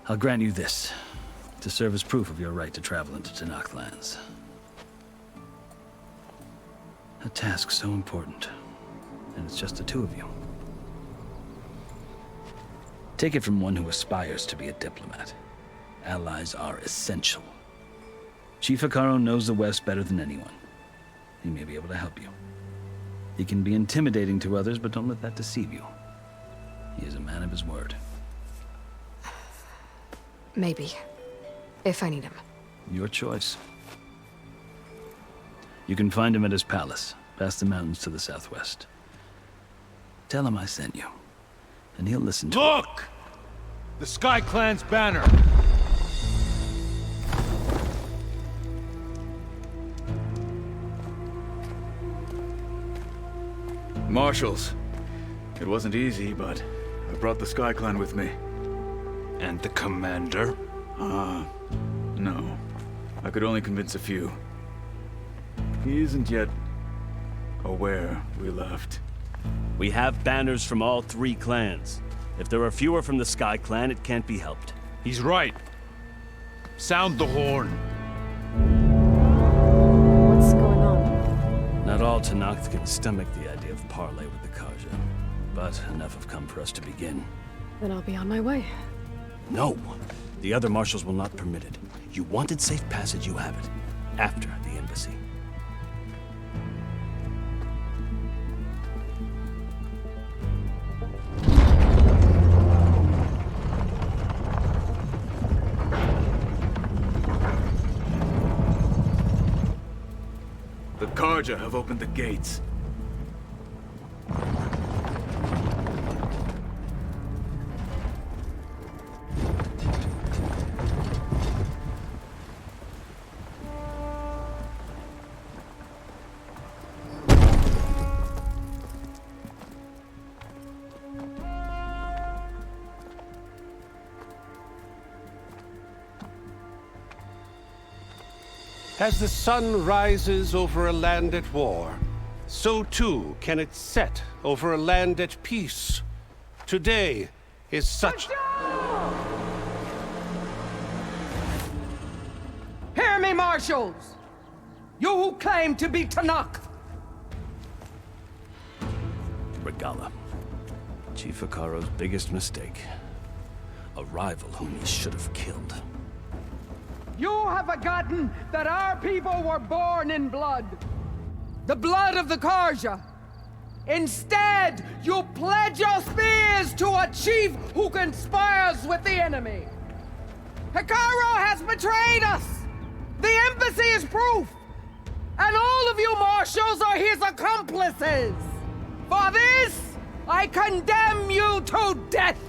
I'll grant you this, to serve as proof of your right to travel into Tenakth lands. A task so important, and it's just the two of you. Take it from one who aspires to be a diplomat. Allies are essential. Chief Hekarro knows the West better than anyone. He may be able to help you. He can be intimidating to others, but don't let that deceive you. He is a man of his word. Maybe. If I need him. Your choice. You can find him at his palace, past the mountains to the southwest. Tell him I sent you, and he'll listen to you. Look! The Sky Clan's banner! Marshals. It wasn't easy, but I brought the Sky Clan with me. And the commander? No. I could only convince a few. He isn't yet aware we left. We have banners from all 3 clans. If there are fewer from the Sky Clan, it can't be helped. He's right. Sound the horn. What's going on? Not all Tenakth can stomach the idea of parley with the Carja, but enough have come for us to begin. Then I'll be on my way. No! The other marshals will not permit it. You wanted safe passage, you have it. After the embassy. The Carja have opened the gates. As the sun rises over a land at war, so too can it set over a land at peace. Today is such... Hear me, marshals! You who claim to be Tenakth! Regalla. Chief Hekarro's biggest mistake. A rival whom he should have killed. You have forgotten that our people were born in blood. The blood of the Carja. Instead, you pledge your spears to a chief who conspires with the enemy. Hekarro has betrayed us. The embassy is proof. And all of you marshals are his accomplices. For this, I condemn you to death.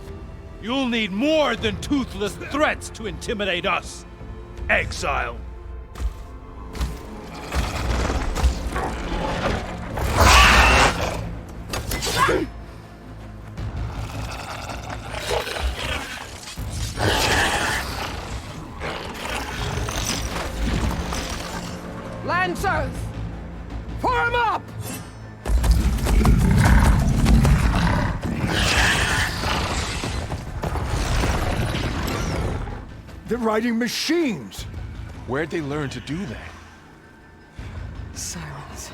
You'll need more than toothless threats to intimidate us. Exile. Lancers, form up! They're riding machines! Where'd they learn to do that? Silence.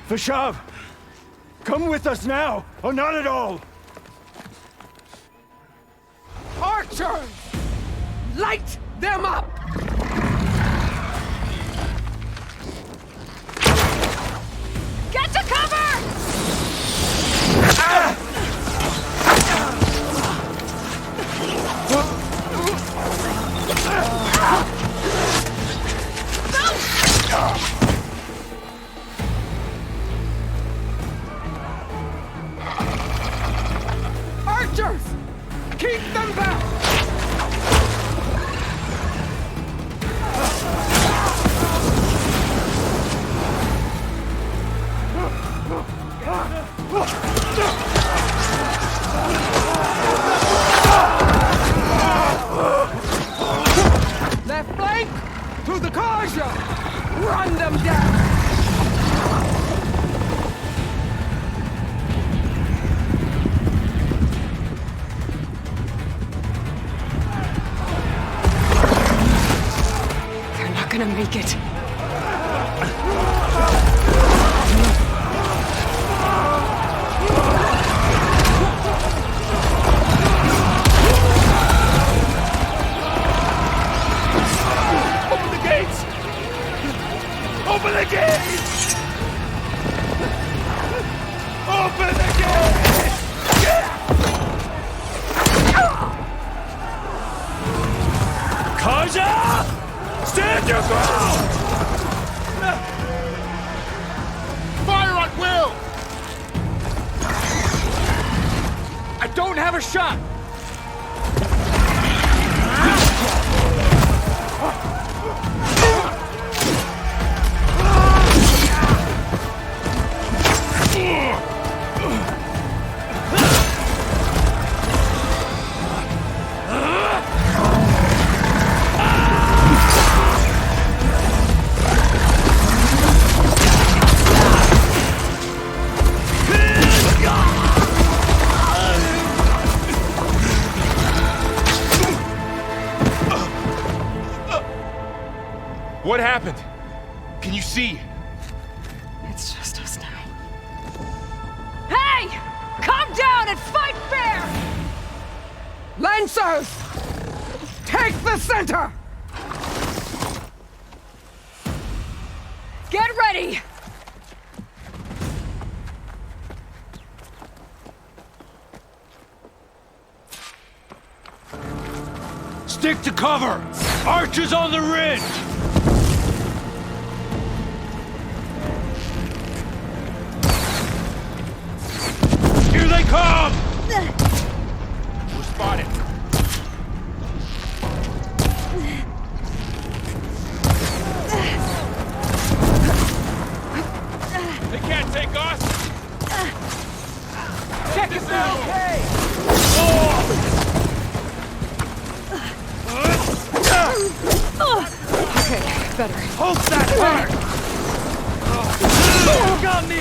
Vashav! Come with us now, or not at all! Archers! Light them up! Get to cover! Archers! Keep them back! To the Karja! Run them down! They're not gonna make it. Open the gates! Open the gates! Open the gates! Kaja! Stand your ground! Fire at will! I don't have a shot! What happened? Can you see? It's just us now. Hey! Come down and fight fair! Lancers! Take the center! Get ready! Stick to cover! Archers on the ridge! Here they come! We're spotted. They can't take us! Check us out! Hey! Okay, better. Hold that fire! Who got me?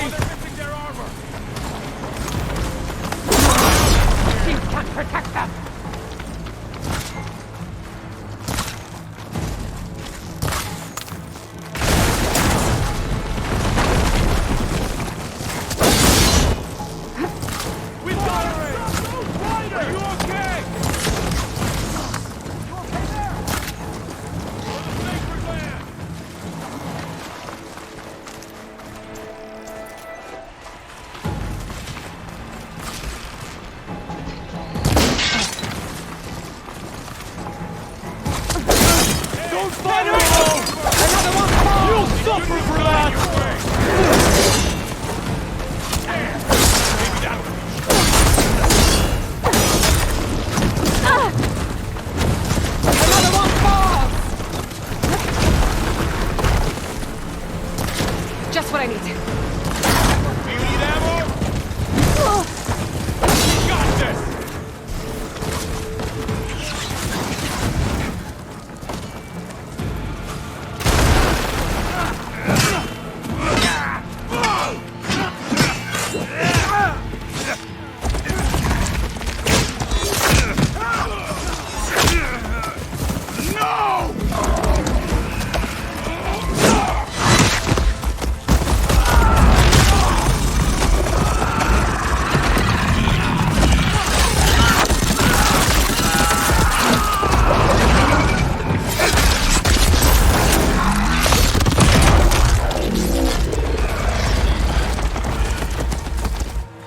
You can't protect them! We've got it! Are you okay? Don't fight alone! Another one falls! You'll suffer for that! Another one falls! Just what I need. Do you need ammo? Got this!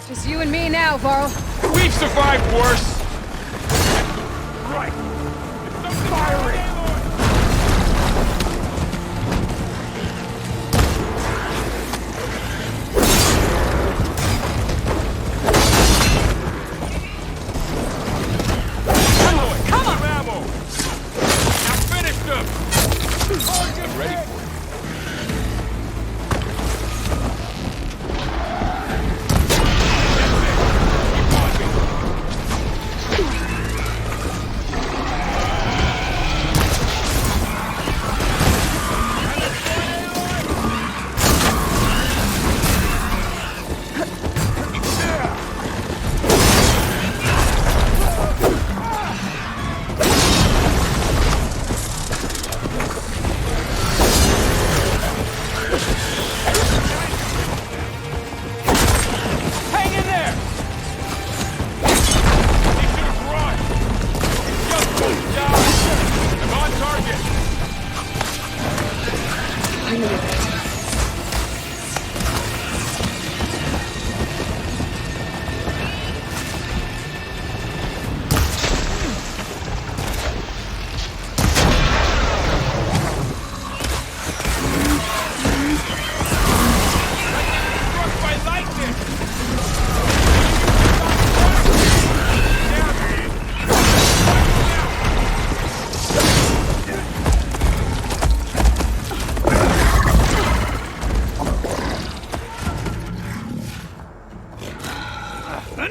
Just you and me now, Varl. We've survived worse! Right! Fire it! Aloy, come on! Ammo! Now finish them! I'm ready for it. Remind me of it.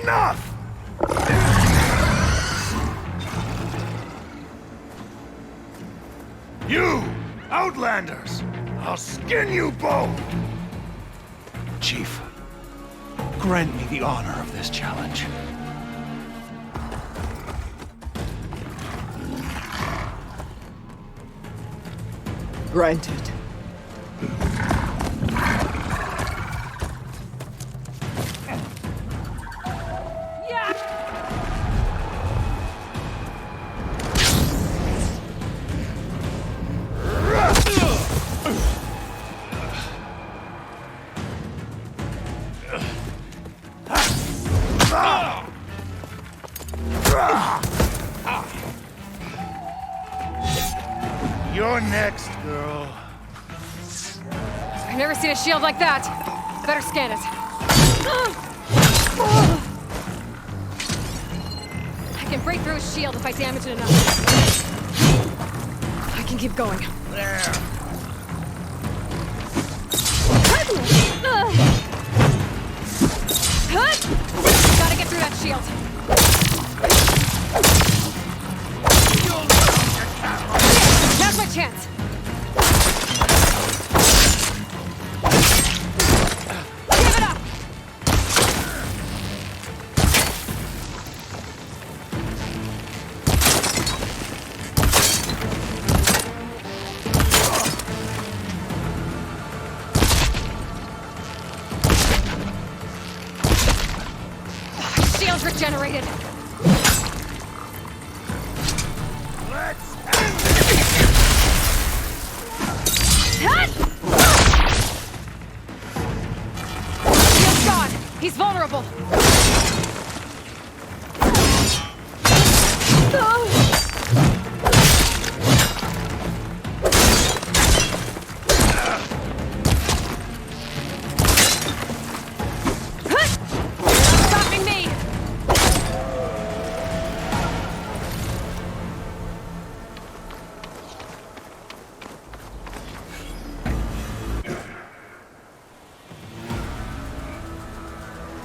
Enough! You, Outlanders! I'll skin you both! Chief, grant me the honor of this challenge. Granted. You're next, girl. I've never seen a shield like that. Better scan it. I can break through his shield if I damage it enough. I can keep going. There. Gotta get through that shield. Now's my chance. Give it up. Shield's regenerated. Let's Shield's gone. He's vulnerable. Stopping me.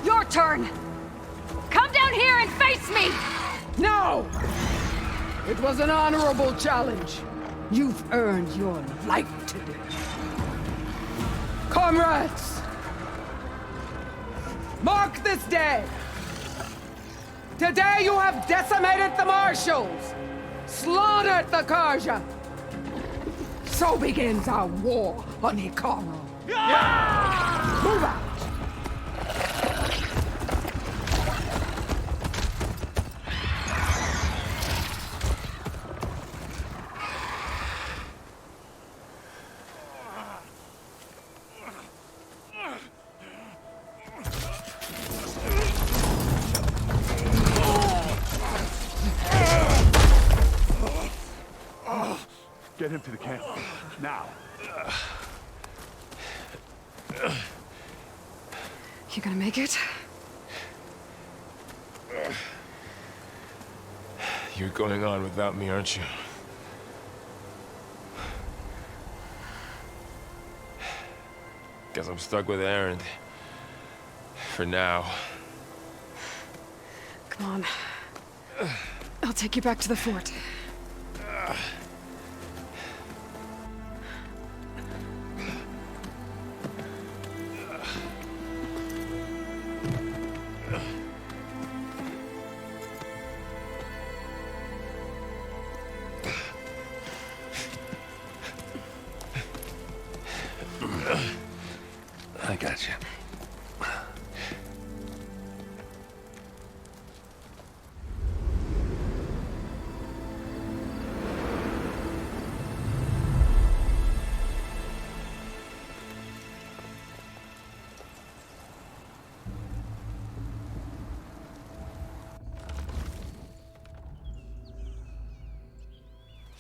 Your turn. Come down here and face me. No! It was an honorable challenge. You've earned your life today. Comrades! Mark this day! Today you have decimated the Marshals! Slaughtered the Karja! So begins our war on Hikaru. Move out! Get him to the camp. Now. You gonna make it? You're going on without me, aren't you? Guess I'm stuck with Erend. For now. Come on. I'll take you back to the fort. I got you.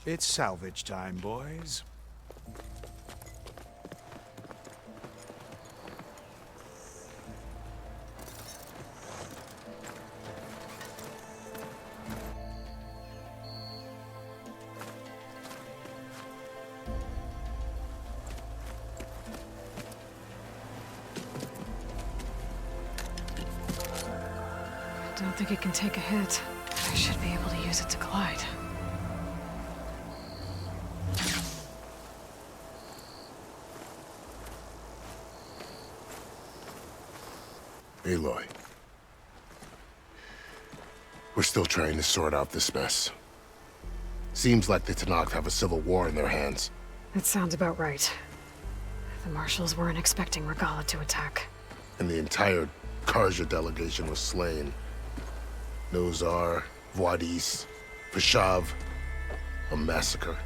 It's salvage time, boys. I don't think it can take a hit. I should be able to use it to glide. Aloy. We're still trying to sort out this mess. Seems like the Tenakth have a civil war in their hands. That sounds about right. The marshals weren't expecting Guerilla to attack. And the entire Carja delegation was slain. Nozar, Voidis, Vashav, a massacre.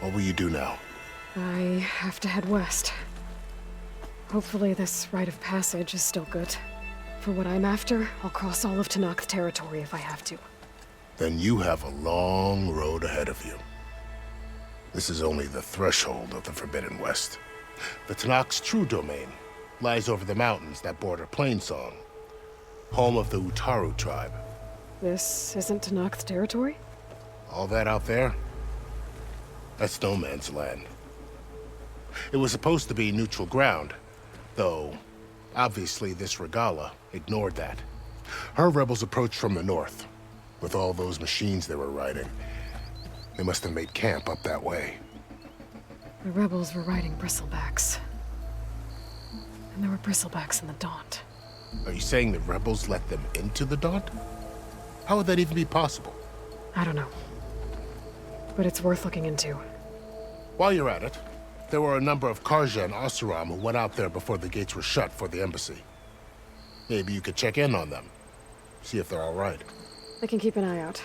What will you do now? I have to head west. Hopefully this rite of passage is still good. For what I'm after, I'll cross all of Tenakth territory if I have to. Then you have a long road ahead of you. This is only the threshold of the Forbidden West. The Tenakth's true domain lies over the mountains that border Plainsong, home of the Utaru tribe. This isn't Tenakth territory? All that out there? That's no man's land. It was supposed to be neutral ground, though obviously this Guerilla ignored that. Her rebels approached from the north, with all those machines they were riding. They must have made camp up that way. The rebels were riding bristlebacks. And there were bristlebacks in the Daunt. Are you saying the rebels let them into the Daunt? How would that even be possible? I don't know. But it's worth looking into. While you're at it, there were a number of Carja and Oseram who went out there before the gates were shut for the embassy. Maybe you could check in on them. See if they're all right. I can keep an eye out.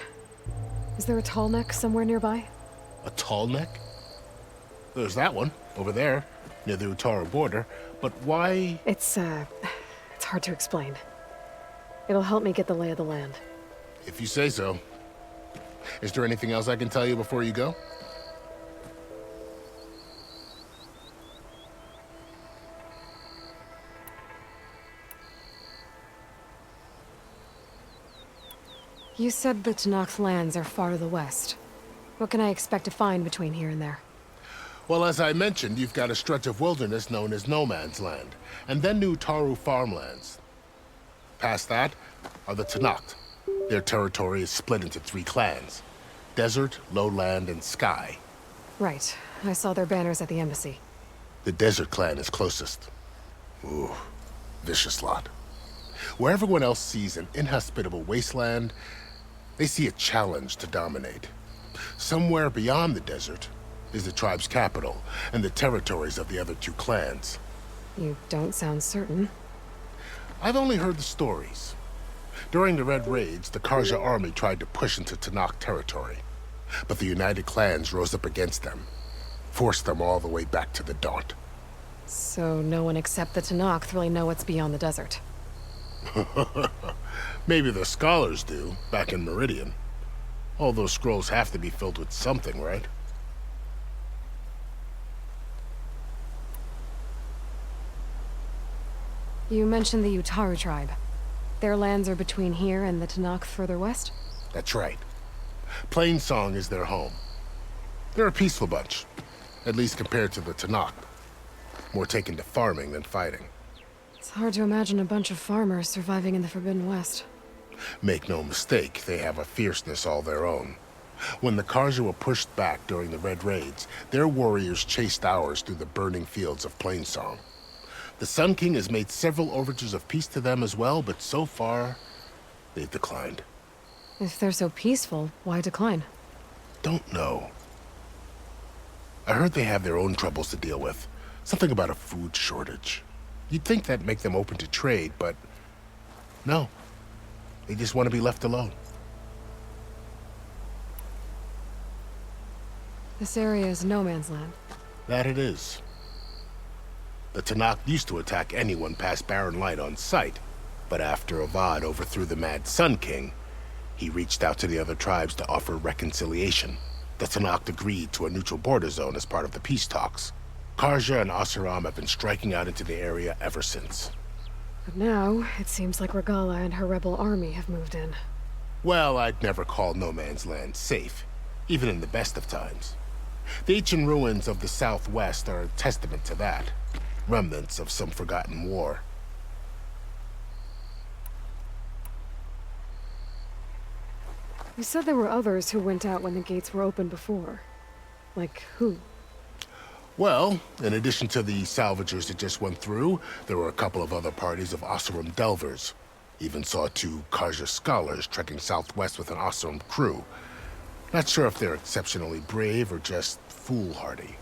Is there a tall neck somewhere nearby? A tall neck? There's that one, over there, near the Utaru border. But why? It's hard to explain. It'll help me get the lay of the land. If you say so. Is there anything else I can tell you before you go? You said the Tenakth lands are far to the west. What can I expect to find between here and there? Well, as I mentioned, you've got a stretch of wilderness known as No Man's Land, and then new Utaru farmlands. Past that are the Tenakth. Their territory is split into 3 clans: Desert, Lowland, and Sky. Right. I saw their banners at the embassy. The Desert clan is closest. Ooh, vicious lot. Where everyone else sees an inhospitable wasteland, they see a challenge to dominate. Somewhere beyond the desert is the tribe's capital and the territories of the other 2 clans. You don't sound certain. I've only heard the stories. During the Red Raids, the Carja army tried to push into Tenakth territory, but the united clans rose up against them, forced them all the way back to the Daunt. So no one except the Tenakth really know what's beyond the desert. Maybe the scholars do, back in Meridian. All those scrolls have to be filled with something, right? You mentioned the Utaru tribe. Their lands are between here and the Tenakth further west? That's right. Plainsong is their home. They're a peaceful bunch, at least compared to the Tenakth. More taken to farming than fighting. It's hard to imagine a bunch of farmers surviving in the Forbidden West. Make no mistake, they have a fierceness all their own. When the Carja were pushed back during the Red Raids, their warriors chased ours through the burning fields of Plainsong. The Sun King has made several overtures of peace to them as well, but so far, they've declined. If they're so peaceful, why decline? Don't know. I heard they have their own troubles to deal with. Something about a food shortage. You'd think that'd make them open to trade, but no. They just want to be left alone. This area is no man's land. That it is. The Tenakth used to attack anyone past Barren Light on sight, but after Avad overthrew the Mad Sun King, he reached out to the other tribes to offer reconciliation. The Tanakh agreed to a neutral border zone as part of the peace talks. Karja and Asuram have been striking out into the area ever since. But now, it seems like Guerilla and her rebel army have moved in. Well, I'd never call no man's land safe, even in the best of times. The ancient ruins of the Southwest are a testament to that. Remnants of some forgotten war. You said there were others who went out when the gates were open before. Like who? Well, in addition to the salvagers that just went through, there were a couple of other parties of Asuram delvers. Even saw 2 Karja scholars trekking southwest with an Asuram crew. Not sure if they're exceptionally brave or just foolhardy.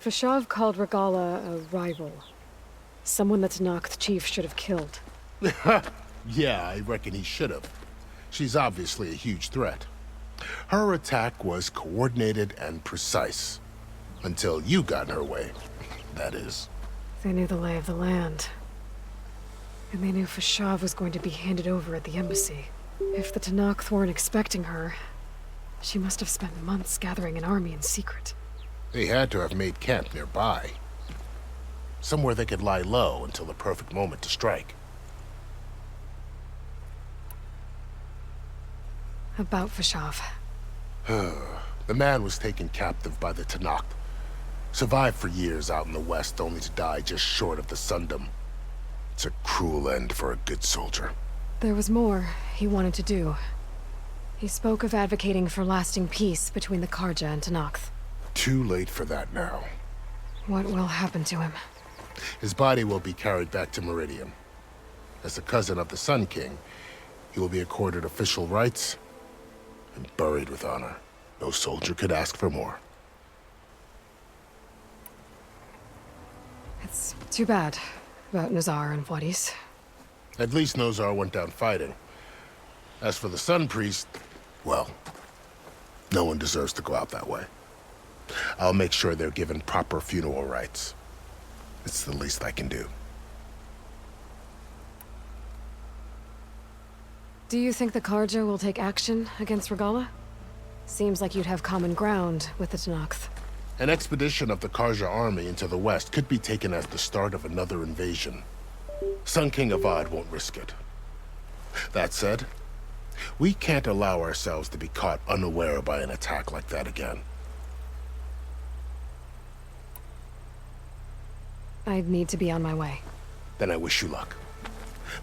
Fashav called Regala a rival. Someone that Tanakh chief should have killed. Yeah, I reckon he should have. She's obviously a huge threat. Her attack was coordinated and precise. Until you got in her way, that is. They knew the lay of the land. And they knew Fashav was going to be handed over at the embassy. If the Tanakh weren't expecting her, she must have spent months gathering an army in secret. They had to have made camp nearby. Somewhere they could lie low until the perfect moment to strike. About Fashav. The man was taken captive by the Tanakh. Survived for years out in the west, only to die just short of the Sundom. It's a cruel end for a good soldier. There was more he wanted to do. He spoke of advocating for lasting peace between the Karja and Tanakh. Too late for that now. What will happen to him? His body will be carried back to Meridian. As the cousin of the Sun King, he will be accorded official rights and buried with honor. No soldier could ask for more. It's too bad about Nazar and Wadis. At least Nozar went down fighting. As for the Sun Priest, well, no one deserves to go out that way. I'll make sure they're given proper funeral rites. It's the least I can do. Do you think the Karja will take action against Regala? Seems like you'd have common ground with the Tanakh. An expedition of the Karja army into the west could be taken as the start of another invasion. Sun King Avad won't risk it. That said, we can't allow ourselves to be caught unaware by an attack like that again. I'd need to be on my way. Then I wish you luck.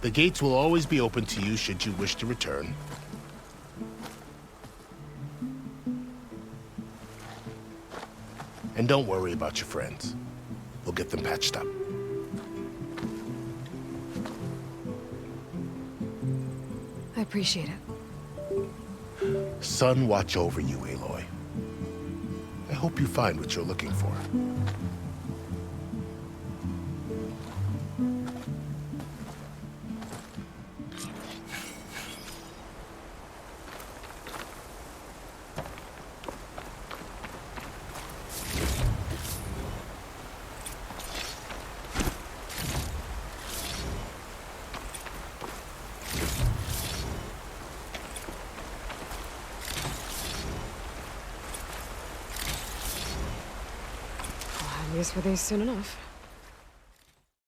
The gates will always be open to you should you wish to return. And don't worry about your friends. We'll get them patched up. I appreciate it. Sun watch over you, Aloy. I hope you find what you're looking for. Use for these soon enough.